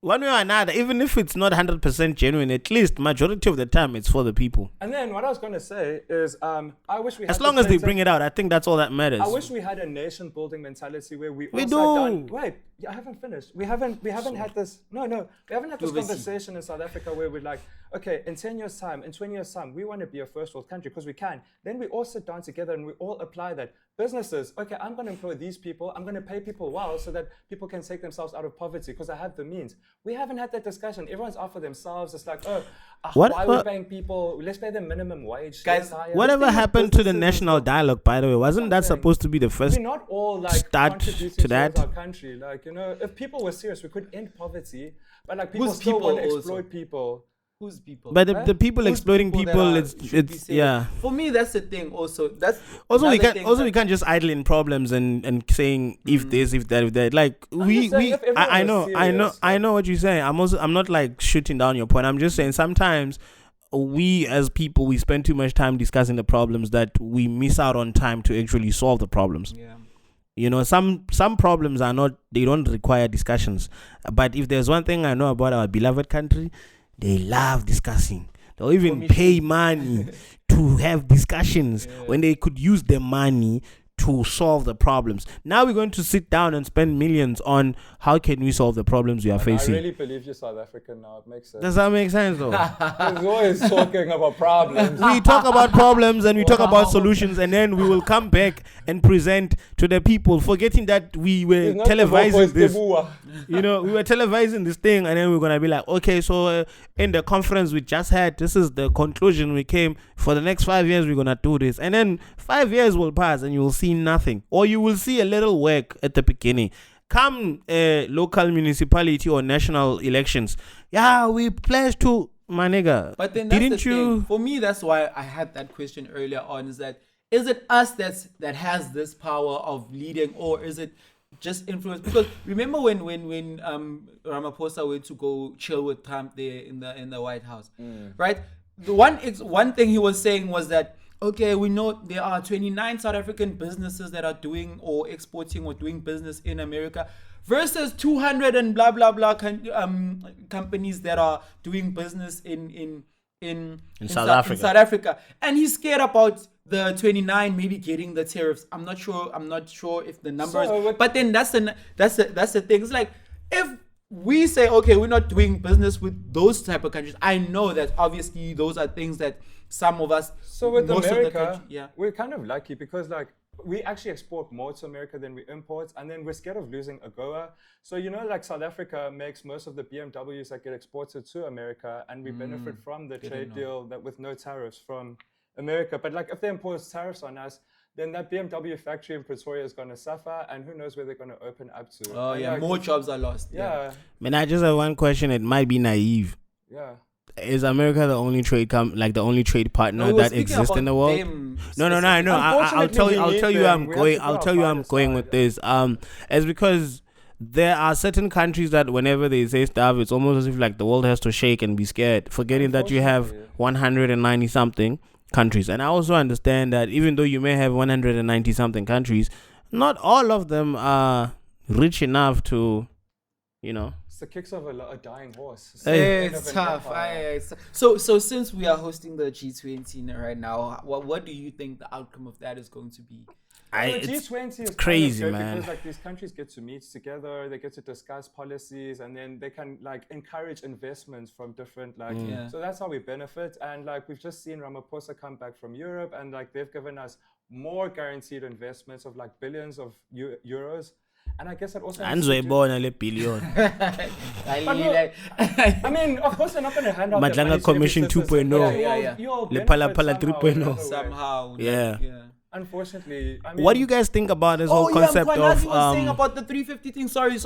one way or another, even if it's not 100% genuine, at least majority of the time it's for the people. And then what I was going to say is, I wish we had as long as they bring it out, I think that's all that matters. I wish we had a nation building mentality where we do. Sat down. Wait, I haven't finished. We haven't had this. We haven't had this conversation in South Africa where we're like, okay, in 10 years' time, in 20 years' time, we want to be a first world country because we can. Then we all sit down together and we all apply that. Businesses, okay, I'm going to employ these people. I'm going to pay people well so that people can take themselves out of poverty because I have the means. We haven't had that discussion. Everyone's out for themselves. It's like, why are we paying people? Let's pay them minimum wage. Guys, whatever happened to the national dialogue, by the way? Wasn't that supposed to be the first we're not all like start to that? Our country. Like, if people were serious, we could end poverty. But like people still want to exploit people. Who's people? But the people exploiting people, it's For me, that's the thing. Also, we can't just idle in problems and saying if this, if that, if that. Like I know what you're saying. I'm not like shooting down your point. I'm just saying sometimes we as people we spend too much time discussing the problems that we miss out on time to actually solve the problems. Yeah. Some problems they don't require discussions. But if there's one thing I know about our beloved country, they love discussing. They'll even pay money to have discussions when they could use their money to solve the problems. Now we're going to sit down and spend millions on how can we solve the problems we are facing. I really believe you're South African now. It makes sense. Does that make sense though? He's always talking about problems. We talk about problems and we talk about solutions, and then we will come back and present to the people, forgetting that we were televising this. We were televising this thing, and then we're going to be like, okay, so in the conference we just had, this is the conclusion we came. For the next 5 years, we're going to do this. And then 5 years will pass and you will see nothing. Or you will see a little work at the beginning. Come local municipality or national elections. Yeah, we pledge to, my nigga. But then that's the thing. For me, that's why I had that question earlier on, is it us that has this power of leading, or is it just influence? Because remember when Ramaphosa went to go chill with Trump there in the White House, right? The one thing he was saying was that, okay, we know there are 29 South African businesses that are doing or exporting or doing business in America versus 200 and blah blah blah companies that are doing business in South Africa, and he's scared about the 29 maybe getting the tariffs. I'm not sure if the numbers, but then that's the thing. It's like, if we say, okay, we're not doing business with those type of countries, I know that obviously those are things that some of us. So with most America, of the country, we're kind of lucky because like we actually export more to America than we import, and then we're scared of losing AGOA. So like South Africa makes most of the BMWs that get exported to America, and we benefit from the trade deal that with no tariffs from America. But like if they impose tariffs on us, then that BMW factory in Pretoria is going to suffer, and who knows where they're going to open up to. Oh, and yeah, like, more jobs are lost. Yeah. Man, I just have one question. It might be naive. Yeah. Is America the only trade the only trade partner that exists in the world? No. I know. I'll tell you. I'm going with this. It's because there are certain countries that whenever they say stuff, it's almost as if like the world has to shake and be scared, forgetting that you have 190 something countries. And I also understand that even though you may have 190 something countries, not all of them are rich enough to, It's the kicks of a dying horse. It's tough. So since we are hosting the G20 right now, what do you think the outcome of that is going to be? The G20 is crazy, kind of man. because like these countries get to meet together, they get to discuss policies, and then they can like encourage investments from different So that's how we benefit. And like we've just seen Ramaphosa come back from Europe, and like they've given us more guaranteed investments of like billions of euros. And I guess that also. Billion. I mean, of course, they're not going to hand out. Madlanga Commission 2.0. Le Pala 3.0. Somehow. Yeah. Unfortunately, I mean, what do you guys think about this whole concept of was saying about the 350 thing? Sorry.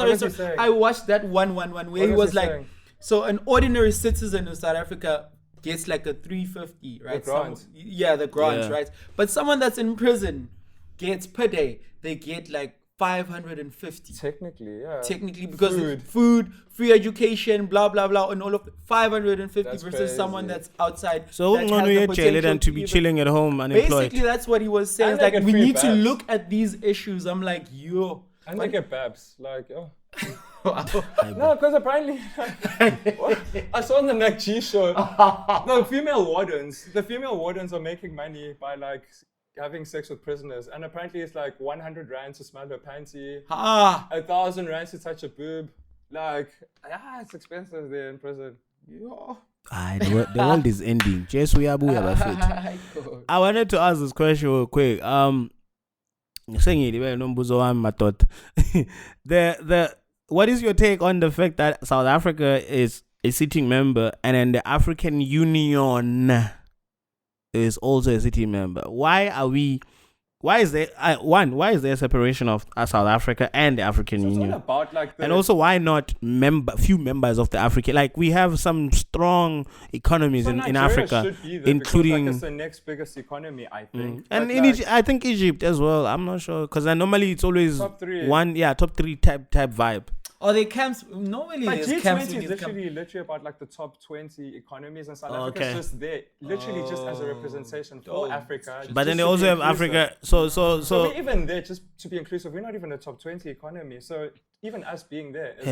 I watched that one where he was like, so an ordinary citizen of South Africa gets like a 350, right? The grant, right? But someone that's in prison gets per day, they get like 550. Technically, because food, free education, blah blah blah, and all of 550 versus crazy. Someone that's outside. So than to be chilling at home unemployed. Basically, that's what he was saying. Like we need to look at these issues. I'm like, yo. And they get babs, like no, because apparently I saw on the MacG show the female wardens are making money by like having sex with prisoners, and apparently it's like 100 rand to smell her panty, 1,000 rand to touch a boob. Like, it's expensive there in prison. The world is ending. I wanted to ask this question real quick. What is your take on the fact that South Africa is a sitting member and then the African Union is also a sitting member? Why is there a separation of South Africa and the African Union? It's all about, like, and also, why not few members of the African? Like, we have some strong economies in Africa, including it's the next biggest economy, I think. And in Egypt, I think Egypt as well. I'm not sure because normally it's always top three type vibe. Or they camps normally. Like G20 is literally about like the top 20 economies, and South Africa is just there, literally just as a representation for Africa. But then they also have Africa. So we're even there just to be inclusive. We're not even a top 20 economy. So even us being there. I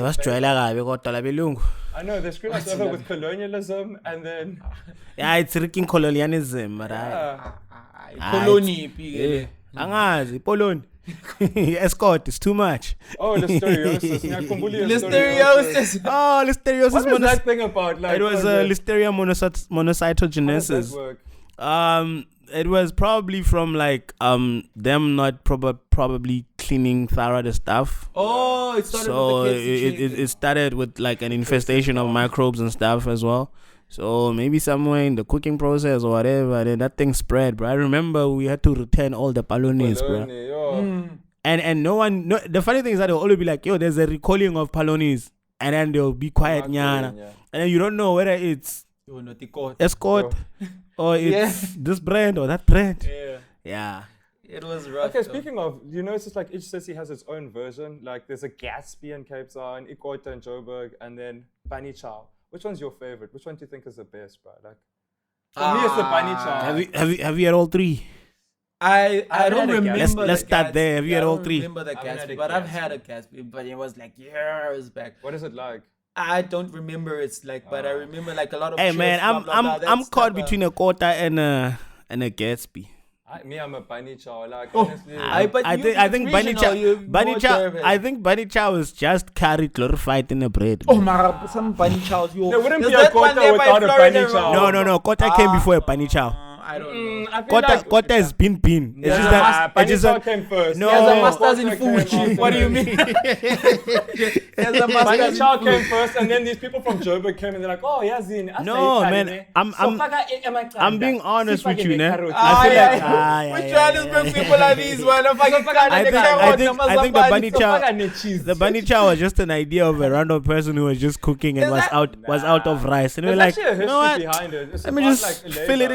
know they screwed us over with colonialism, and then it's freaking colonialism, right? Poloni. Escort is too much. Listeriosis. Listeriosis. Oh, listeriosis. What is that thing about? Like, it was Listeria monocytogenesis. How does that work? It was probably from like them not probably cleaning thorough the stuff. Oh, it started with the kids. It started with like an infestation of microbes and stuff as well. So maybe somewhere in the cooking process or whatever, then that thing spread, bro. I remember we had to return all the palonis, bro. And the funny thing is that they'll always be like, yo, there's a recalling of palonis. And then they'll be quiet, nyana. And then you don't know whether it's Escort or it's this brand or that brand. Yeah. It was rough. Okay, speaking of, it's just like each city has its own version. Like there's a Gatsby in Cape Town, Ikota in Joburg, and then Bunny Chow. Which one's your favorite? Which one do you think is the best, bro? Like, for me, it's the Bunny Chow. Have you had all three? I don't remember. Let's start there. Have you had all three? I don't remember the Gatsby, but I've had a Gatsby, but it was like years back. What is it like? I don't remember. It's like, but I remember like a lot of. Hey man, I'm caught between a Kota and a Gatsby. I'm a Bunny Chow. Like, honestly. I think Bunny Chow is just curry glorified in a bread. Oh my, some Bunny Chows. There wouldn't be a quota without a Bunny Chow. No. Quota came before a Bunny Chow. I don't know. Quota is bean. It's just that Bunny Chow came first. No, there's a masters in food. What do you mean? Bunny Chow came first, and then these people from Joburg came and they're like, oh, yeah, Zine. No, man. I'm being honest with you, ne? I feel like which one is big people are these one? I think the Bunny Chow was just an idea of a random person who was just cooking and was out of rice, and we're like, you know what? Let me just fill it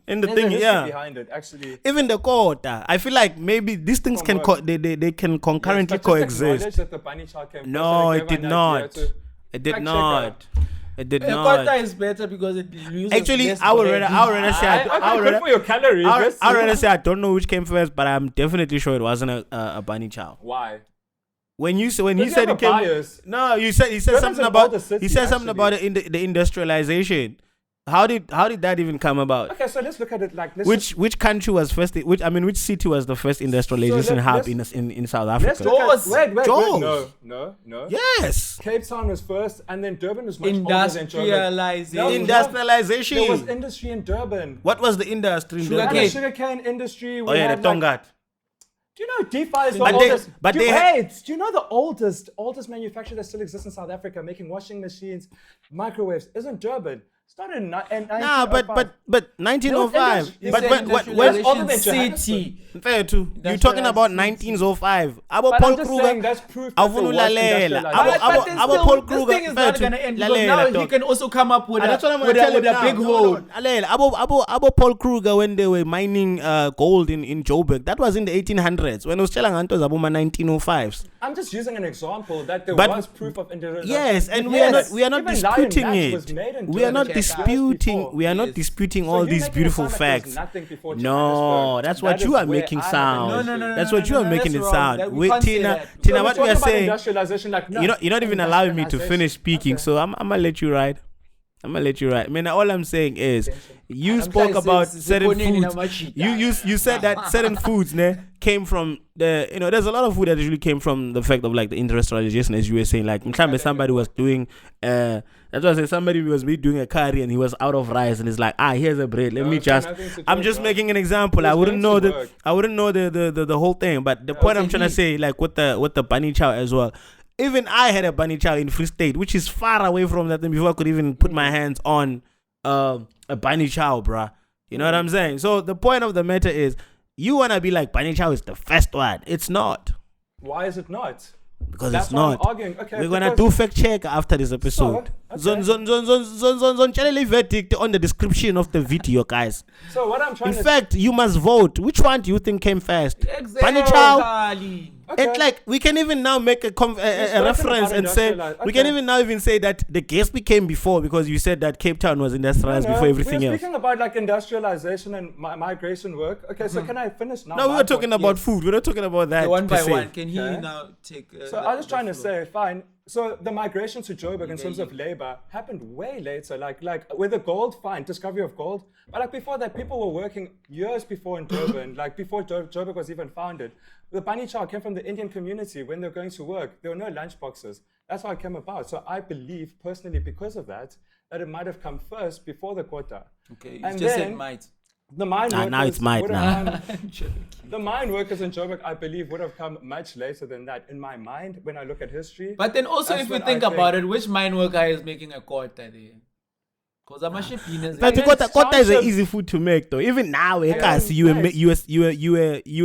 in the thing, yeah. Behind it, actually. Even the quota, I feel like maybe these things can they can concurrently coexist. That the Bunny Chow came no, it did not. It did not. It did not. Quota is better because it uses actually, less I would rather say good for your calories. I would rather say I don't know which came first, but I'm definitely sure it wasn't a Bunny Chow. Why? When you said it came, no, he said something about the industrialization. How did that even come about? Okay, so let's look at it like this. Which country was first? Which city was the first industrialization hub in South Africa? Wait. No. Yes. Cape Town was first, and then Durban was much older than Industrialization. Industrialization. There was industry in Durban. What was the industry in Durban? The sugarcane industry. Oh yeah, the Tongat. Do you know DeFi is the oldest? Do you know the oldest manufacturer that still exists in South Africa making washing machines, microwaves? Isn't Durban? Started in 1905. But 1905. But when older than city. Fair too. You're talking about 1905. But I'm just saying that's proof that there was industrialization. But Paul Kruger. This thing is not gonna end because now he can also come up with a big hole. Abo Paul Kruger when they were mining gold in Joburg. That was in the 1800s. When it was Chelangantos Abuma 1905s. I'm just using an example that there was proof of industrialization. Yes, and we are not disputing it. We are not disputing all these beautiful facts. No, that's what you are making sound. No, that's what you are making it sound. Wait, Tina, what we are saying, you're not even allowing me to finish speaking, so I'm gonna let you ride. I mean, all I'm saying is, you spoke about certain foods. You said that certain foods came from the, there's a lot of food that usually came from the fact of like the industrialization, as you were saying. Like somebody was doing that's why I said somebody was doing a curry and he was out of rice and he's like, here's a bread. I'm just making an example. I wouldn't know the whole thing, but the point I'm trying to say, like with the Bunny Chow as well. Even I had a Bunny Chow in Free State, which is far away from that thing before I could even put my hands on a Bunny Chow, bruh. You know what I'm saying? So the point of the matter is, you want to be like Bunny Chow is the first one. It's not. Why is it not? Because it's not. Okay, we're gonna do fact check after this episode. Zon verdict on the description of the video, guys. So what I'm trying in fact, you must vote. Which one do you think came first? Exactly. Bunny Chow. Okay. It's like we can even now make a reference and say we can even now say that the Gatsby came before because you said that Cape Town was industrialized before everything else. We're speaking about like industrialization and migration work. Okay, so can I finish now? No, we were talking about food. We're not talking about that. One by one. Can he now take? So I was trying to say, fine. So the migration to Joburg in terms of labor happened way later. Like with the gold, fine, discovery of gold. But like before that, people were working years before in Durban, like before Joburg was even founded. The Bunny Chow came from the Indian community. When they were going to work, there were no lunch boxes. That's how it came about. So I believe personally, because of that it might have come first before the quota. Okay, you just said might. The mine workers now it's might now. The mine workers in Joburg, I believe, would have come much later than that. In my mind, when I look at history. But then also, if you think about it, which mine worker is making a quota there? Because I'm actually peanuts. But quota is an easy food to make, though. Even now, you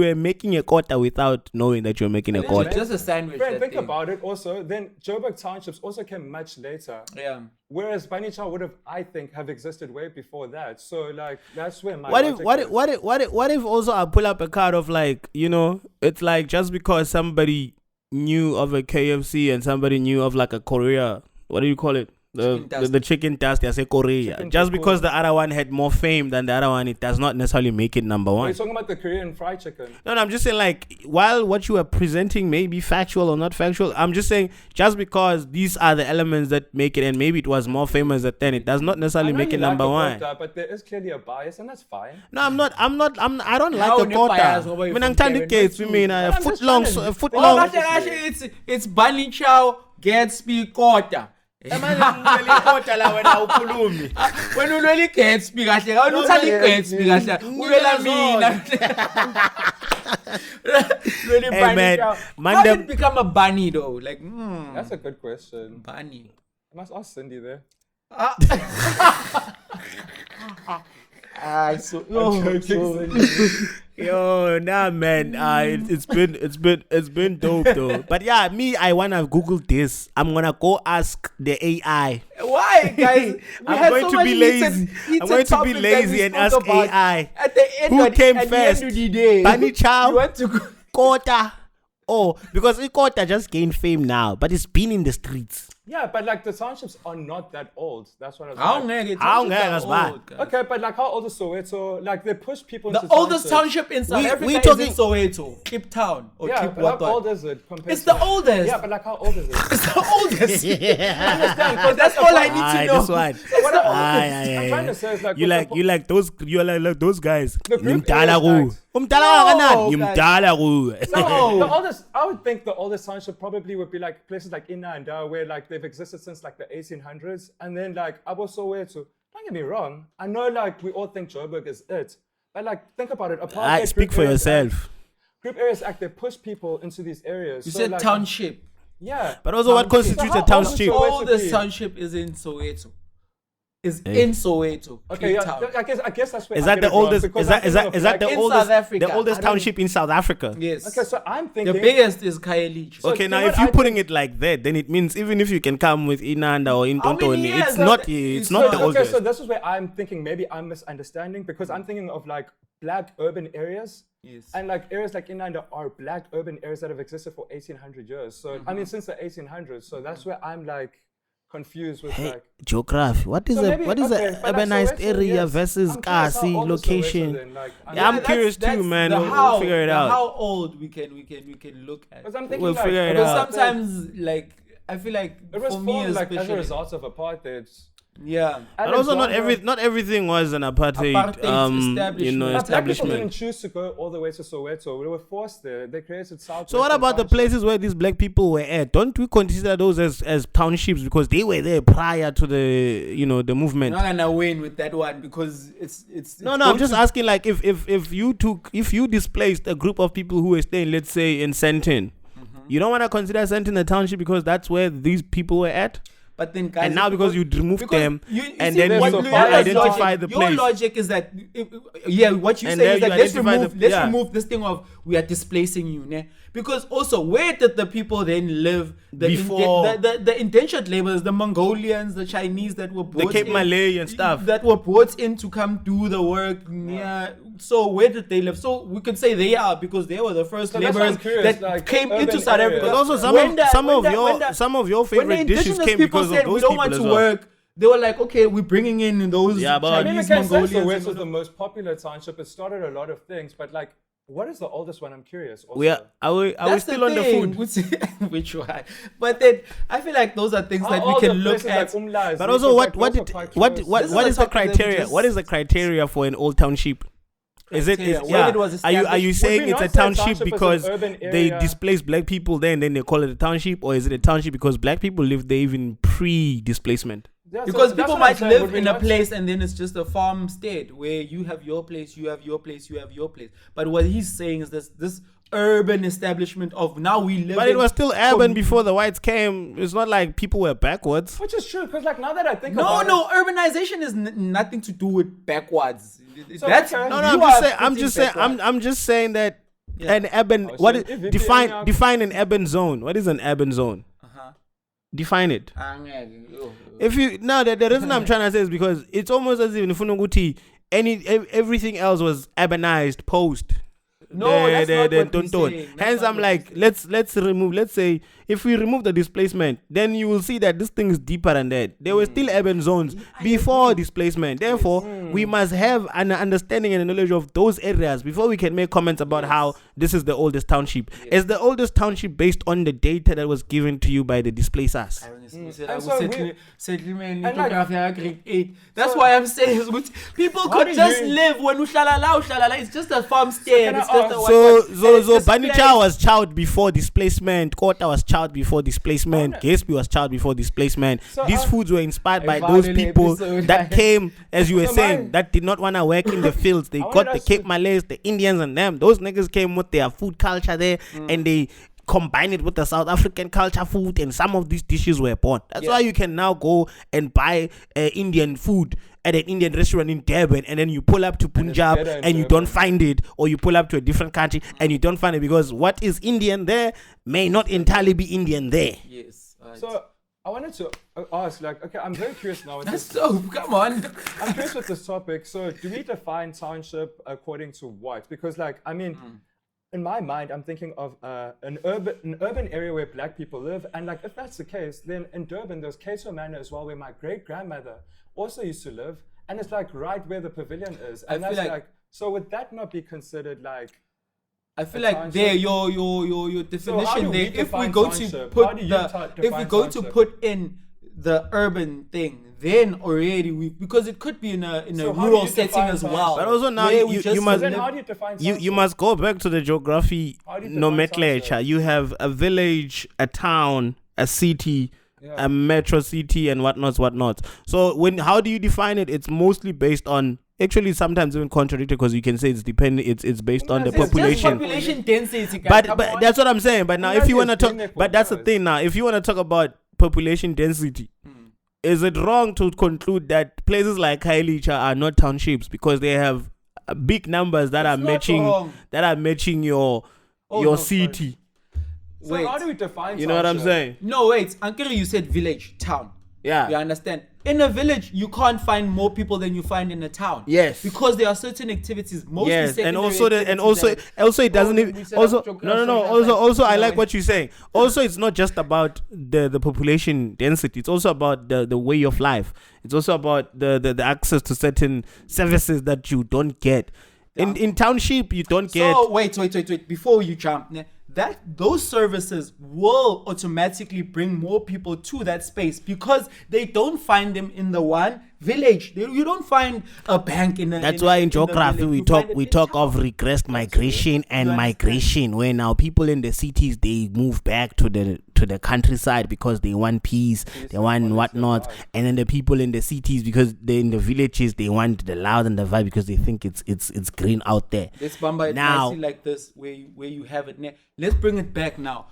were making a quota without knowing that you were making a quota. Just a sandwich. Friend, think about it. Also, then Joburg townships also came much later. Yeah. Whereas Bunny Chow would have, I think, have existed way before that. So like that's where my what if also I pull up a card of like, it's like just because somebody knew of a KFC and somebody knew of like a Korea, what do you call it? The chicken dust, I say Korea. Chicken Just cocoon. because the other one had more fame than the other one, it does not necessarily make it number Are one. you talking about the Korean fried chicken? No, I'm just saying, like, while what you are presenting may be factual or not factual, I'm just saying, just because these are the elements that make it, and maybe it was more famous than then, it does not necessarily make it number one. But there is clearly a bias, and that's fine. No, I don't like a quota. When I'm telling kids, we mean a foot long. It's Bunny Chow, Gatsby, Quota. When you really Gatsby, Hey man, how did it become a bunny though? Like, That's a good question. Bunny. I must ask Cindy there. Yo, nah, man. It's been dope though. But yeah, I wanna Google this. I'm gonna go ask the AI. Why, guys? I'm going to be lazy. I'm going to be lazy and ask AI. At the end, Who came at first? The end of the day, Bunny Chow, you want to go. Kota. Oh, because Kota just gained fame now, but it's been in the streets. Yeah, but like the townships are not that old. That's what I was How long? Okay, but like how old is Soweto? Like they push people into The oldest townships. township in South Africa we is talking- in Soweto, Cape Town, or Yeah, Cape but what? how old is it compared It's to... the oldest. Yeah, but like how old is it? It's the oldest. I understand, because That's all I need to know. This one. What I'm Aye. trying to say is like... You like those guys. The group Umdala is gu. like- Umdala No, kanani? guys. Umdala gu. No, the oldest, I would think the oldest township probably would be like places like Inanda, where like they've existed since like the 1800s, and then like Abo Soweto. Don't get me wrong, I know like we all think Joburg is it, but like think about it. Apartheid Speak Group for Areas yourself. Group Areas Act, they push people into these areas. You So, said like, township. Yeah. But also, what constitutes So a how township? old is Oldest be? township is in Soweto. In Soweto. Okay, Cape yeah, Town. I guess that's where Is I that get the it wrong, oldest? because Is I'm that thinking of, the like- In oldest? South Africa. The oldest I don't- township in South Africa. Yes. Okay, so I'm The thinking... biggest is Khayelitsha. Okay, you now know if what, you're I putting think- it like that, then it means even if you can come with Inanda or in How many Tontoni, years it's have not. they- It's not the Okay, oldest. so this is where I'm thinking maybe I'm misunderstanding, because I'm thinking of like black urban areas. Yes. And like areas like Inanda are black urban areas that have existed for 1800 years. So I mean since the 1800s. So that's where I'm like confused with like Geography. What is So maybe- a okay, but like urbanized Soweto, area yes. versus I'm curious how Kasi old is Soweto location? then, like, Yeah, I'm that's- curious too, that's man. the We'll figure it out. How old we can look at. Because I'm thinking We'll like, figure it because out. Because sometimes, like, I feel like it was for me formed like as a especially, result of apartheid. yeah. But also, not Alexandra- everything was an apartheid, Apartheid you know, establishment. But black people didn't establishment. choose to go all the way to Soweto. We were forced there. They created South. So what about the places where these black people were at? Don't we consider those as townships because they were there prior to the movement? You're not gonna win with that one because it's No, I'm just asking, like, if you displaced a group of people who were staying, let's say, in Sentin, you don't want to consider Sentin a township because that's where these people were at? But then, guys, And now because you remove them, and see, then what you Luisa's identify the your place. logic is that what you And say then is that you let's identify remove remove this thing of we are displacing you, ne? Because also where did the people then live Before- the indentured laborers, the Mongolians, the Chinese that were brought Cape in, Malay and stuff. that were brought in to come do the work. Yeah. So where did they live? So we could say they are because they were the first So that's why I'm laborers curious, that like, came urban into South Africa. areas. But also some of your when the favorite dishes indigenous came people because of said those we don't people want as to well. work, they were like, okay, we're bringing in those Yeah, but- I mean, Chinese, okay, so Mongolians. Soweto and was the most popular township. It started a lot of things, but like, what is the oldest one? I'm curious. Also. Are we That's still the on the thing, food? which one? But then I feel like those are things that we can look at. But also, what is This is the a topic that we criteria? just- What is the criteria for an old township? Is it Criteria, when yeah? it was Are you established. saying Would we it's a not say township township is an because urban they area? displaced black people there and then they call it a township, or is it a township because black people lived there even pre-displacement? Yeah, so Because that's people what I'm might saying. live Would we in a not place and then it's just a farm state where you have your place, you have your place, you have your place. But what he's saying is this urban establishment of now we live. But it was still urban com- before the whites came. It's not like people were backwards. Which is true, because like now that I think No, about no, urbanization is nothing to do with backwards. So, That's okay. No, you I'm are just saying. I'm putting just saying. backwards. I'm just saying that Yeah. an urban. Oh, What so is if it define being a- define an urban zone? What is an urban zone? Uh-huh. Define it. Oh. If you now the reason I'm trying to say is because it's almost as if in Funuguti everything else was urbanized post. No, that's not what we're saying. That's Hence, not I'm what like, we're let's remove. Let's say if we remove the displacement, then you will see that this thing is deeper than that. There were still urban zones before displacement. Therefore, we must have an understanding and a knowledge of those areas before we can make comments about how this is the oldest township. Is the oldest township based on the data that was given to you by the displacers? That's why I'm saying people could just live when ushalala. It's just a farm stand. So Banicha was child before displacement. Kota was child before displacement. Gatsby was child before displacement. These foods were inspired by those people that came, as you were saying, that did not want to work in the fields. They got the Cape Malays, the Indians, and them. Those niggas came with their food culture there, and they combine it with the South African culture food, and some of these dishes were born. That's why you can now go and buy Indian food at an Indian restaurant in Durban, and then you pull up to Punjab and you don't find it, or you pull up to a different country and you don't find it, because what is Indian there may not entirely be Indian there. Yes. Right. So I wanted to ask, like, okay, I'm very curious now. Come on. I'm curious with this topic. So do we define township according to what? Because, like, I mean, in my mind, I'm thinking of an urban area where black people live. And, like, if that's the case, then in Durban, there's Cato Manor as well, where my great-grandmother also used to live. And it's, like, right where the pavilion is. And that's, like, so would that not be considered, like, I feel like there your definition there. If we go to put in the urban thing, then already because it could be in a rural setting as well. But also now you must go back to the geography nomenclature. You have a village, a town, a city, a metro city, and whatnot. So how do you define it? It's mostly based on. Actually, sometimes even contradicted, because you can say it's based on the population. Population density. But that's what I'm saying. But now, if you want to talk, but that's the thing. Now, if you want to talk about population density, is it wrong to conclude that places like Khayelitsha are not townships because they have big numbers that are matching your city? So how do we define? You know what I'm saying? No, wait, Uncle, you said village, town. Yeah. You understand? In a village, you can't find more people than you find in a town. Yes. Because there are certain activities, mostly and also it doesn't even also I like what you're saying. Also, it's not just about the population density. It's also about the way of life. It's also about the access to certain services that you don't get. In township, you don't get. So wait. Before you jump, those services will automatically bring more people to that space because they don't find them in the one village. You don't find a bank in a. That's why in geography we talk of regressed migration and migration, where now people in the cities, they move back to the countryside because they want peace, they want whatnot, and then the people in the cities, because they're in the villages, they want the loud and the vibe because they think it's green out there. Let's bamba now like this where you have it. Let's bring it back now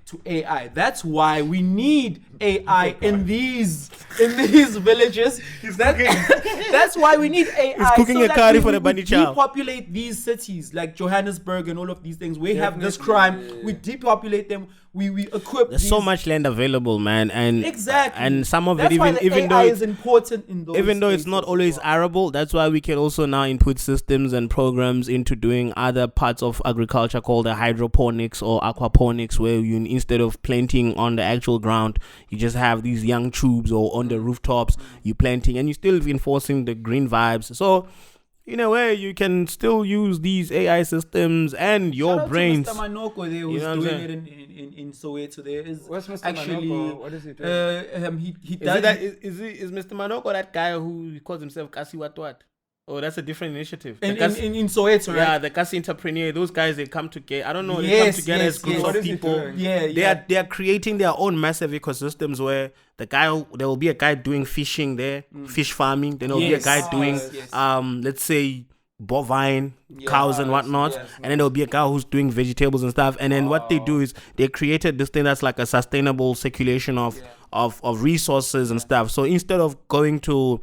to AI. That's why we need AI in these villages. That's why we need AI. He's cooking a curry for the bunny child. Depopulate these cities like Johannesburg and all of these things. We have this crime. We depopulate them. We equip. There's so much land available, man, and exactly. And some of that's it, even though is important in those. Even though it's not always arable, that's why we can also now input systems and programs into doing other parts of agriculture called the hydroponics or aquaponics, where you, instead of planting on the actual ground, you just have these young tubes, or on the rooftops you planting, and you're still enforcing the green vibes. So in a way, you can still use these AI systems and your brains. Mr. Manoko there, who's doing it in Soweto. There is where's Mr. actually Manoko? What is he doing? He does. Is Mr. Manoko that guy who calls himself Kasi what? Oh, that's a different initiative. In Soweto, right? Yeah, the Kasi entrepreneur. Those guys, they come together. I don't know. They come together as groups of people. They are creating their own massive ecosystems where there will be a guy doing fishing there, fish farming. Then there will be a guy doing, let's say, bovine, cows and whatnot. And then there will be a guy who's doing vegetables and stuff. And then what they do is they created this thing that's like a sustainable circulation of resources and stuff. So instead of going to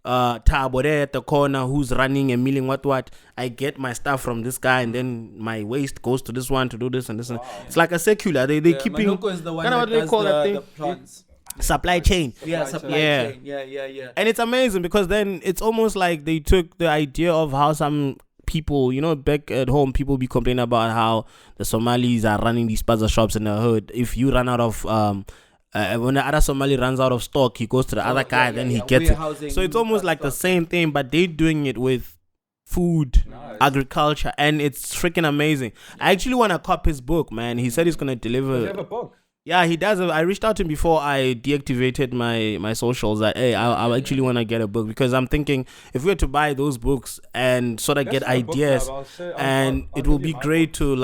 Thabo there at the corner who's running and milling what I get my stuff from this guy, and then my waste goes to this one to do this and this. It's like a circular. They keeping Manoko is the one that does the plants. Supply chain. Supply chain. Yeah. And it's amazing because then it's almost like they took the idea of how some people, back at home, people be complaining about how the Somalis are running these spaza shops in the hood. If you run out of when the other Somali runs out of stock, he goes to the other guy, then he gets it. So it's almost like the same thing, but they're doing it with food, agriculture, and it's freaking amazing. I actually want to cop his book, man. He said he's gonna deliver. Does he have a book? Yeah, he does. I reached out to him before I deactivated my socials that, hey, I actually want to get a book, because I'm thinking if we were to buy those books and sort of get ideas, it will be great to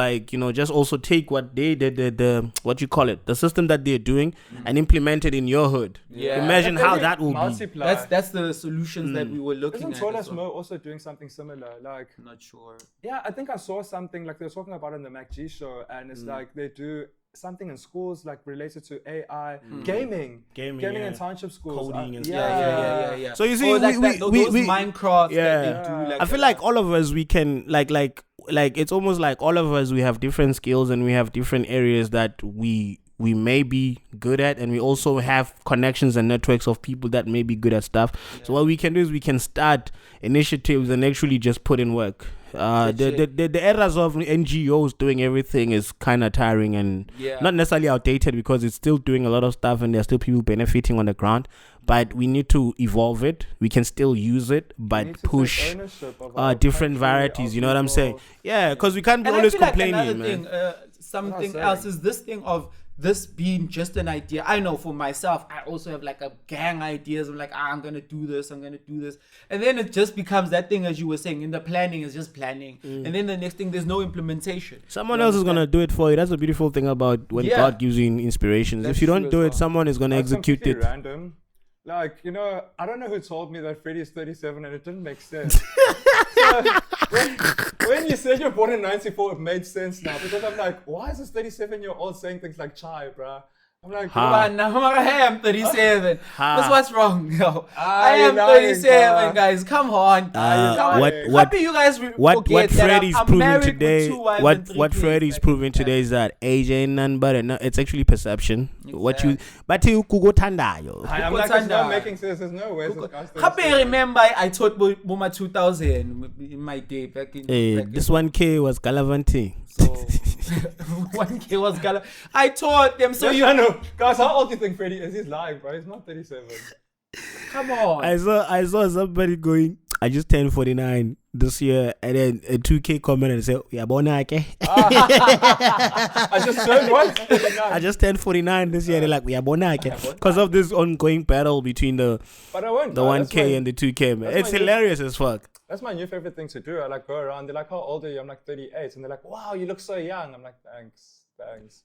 just also take what they did, the what you call it, the system that they're doing, and implement it in your hood. Yeah. Imagine how that will be. That's the solutions that we were looking at. Isn't Tolas Mo also doing something similar? Like, I'm not sure. Yeah, I think I saw something like they were talking about it in the MacG show, and it's like they do something in schools like related to AI, gaming in township schools, coding and stuff. Yeah. So you see, those Minecraft. Yeah, that they do, I feel like all of us, we can like it's almost like all of us, we have different skills and we have different areas that we may be good at, and we also have connections and networks of people that may be good at stuff. So what we can do is we can start initiatives and actually just put in work. The eras of NGOs doing everything is kind of tiring and not necessarily outdated, because it's still doing a lot of stuff and there's still people benefiting on the ground, but we need to evolve it. We can still use it, but push different varieties, you know what I'm saying? Yeah, because we can't be always complaining, man. Something else is this thing of this being just an idea. I know for myself, I also have like a gang ideas. I'm like, I'm going to do this. And then it just becomes that thing, as you were saying, in the planning is just planning. And then the next thing, there's no implementation. Someone else is going to do it for you. That's the beautiful thing about when God gives you inspirations. If you don't do it, someone is going to execute it. Random. Like, I don't know who told me that Freddie is 37 and it didn't make sense. So, when you said you're born in 94, it made sense now, because I'm like, why is this 37-year-old saying things like chai, bruh? I'm like, hey, I'm 37. That's what's wrong. No, I am 37, guys. Come on. Happy you guys what Freddie's proving today? What Freddie's proving today is that age ain't none but it's actually perception. Exactly. But you kugo tanda yo. I'm like, it's not making sense. There's no way. Happy remember I taught Boma 2000 in my day back in. This 1K was Galavanti. So 1K was Gala. I taught them. So I know. Guys, how old do you think Freddie is? He's lying, bro. He's not 37. Come on. I saw somebody going, I just turned 49 this year, and then a 2K comment and said, yeah, bonake. I just turned what? 49. I just turned 49 this year. They're like, we are bonake. Because of this ongoing battle between the 1K and the 2K, man. It's hilarious as fuck. That's my new favorite thing to do. I like go around. They're like, how old are you? I'm like 38. And they're like, wow, you look so young. I'm like, thanks.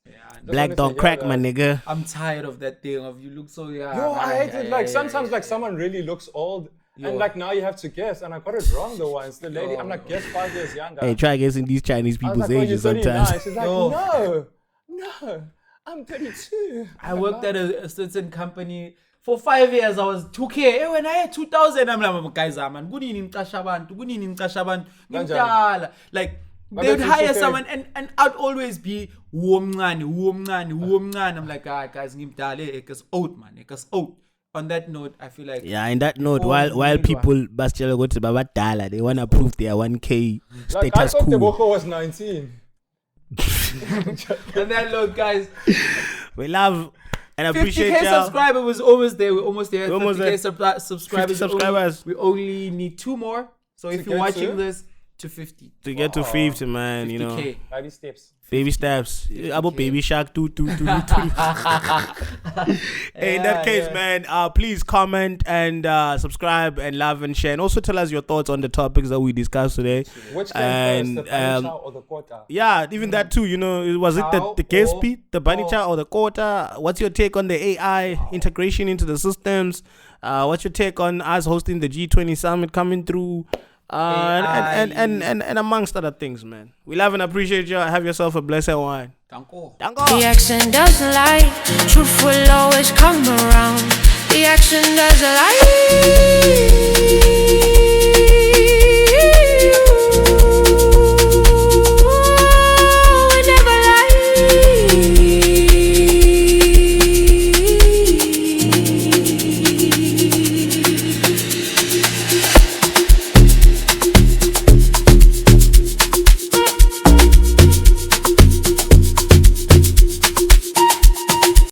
Yeah, black don't crack, my nigga. I'm tired of that thing of you look so young. Yo, I hate it. Like sometimes like someone really looks old. And like now you have to guess, and I got it wrong the once. The lady, I'm like, guess 5 years younger. Hey, try guessing these Chinese people's ages sometimes. She's like, no, I'm 32. I worked at a certain company for 5 years. I was 2K. Hey, when I had 2000, I'm like, guys, man, good evening, like. They would hire someone and I'd always be womngani. I'm like, guys, it's old, man. It's old. On that note, I feel like in that note, while people Bastiel go to Babadala, they wanna prove their 1K status I thought the Boko was 19. And then look, guys, we love and appreciate 50K y'all. subscriber was almost there. We're almost there. 50K subscribers. We only need 2 more. So if you're watching this, to 50. To get to 50, man, 50K. Baby steps. About Baby Shark 2. Hey, in that case, man, please comment and subscribe and love and share, and also tell us your thoughts on the topics that we discussed today. Which came first, the Banicha or the Kota? Yeah, even that too. Was it the KSP, the Banicha or the Kota? What's your take on the AI integration into the systems? What's your take on us hosting the G20 summit coming through? And amongst other things, man. We love and appreciate you. Have yourself a blessed one. Danko. The accent doesn't lie. Truth will always come around. The accent doesn't lie.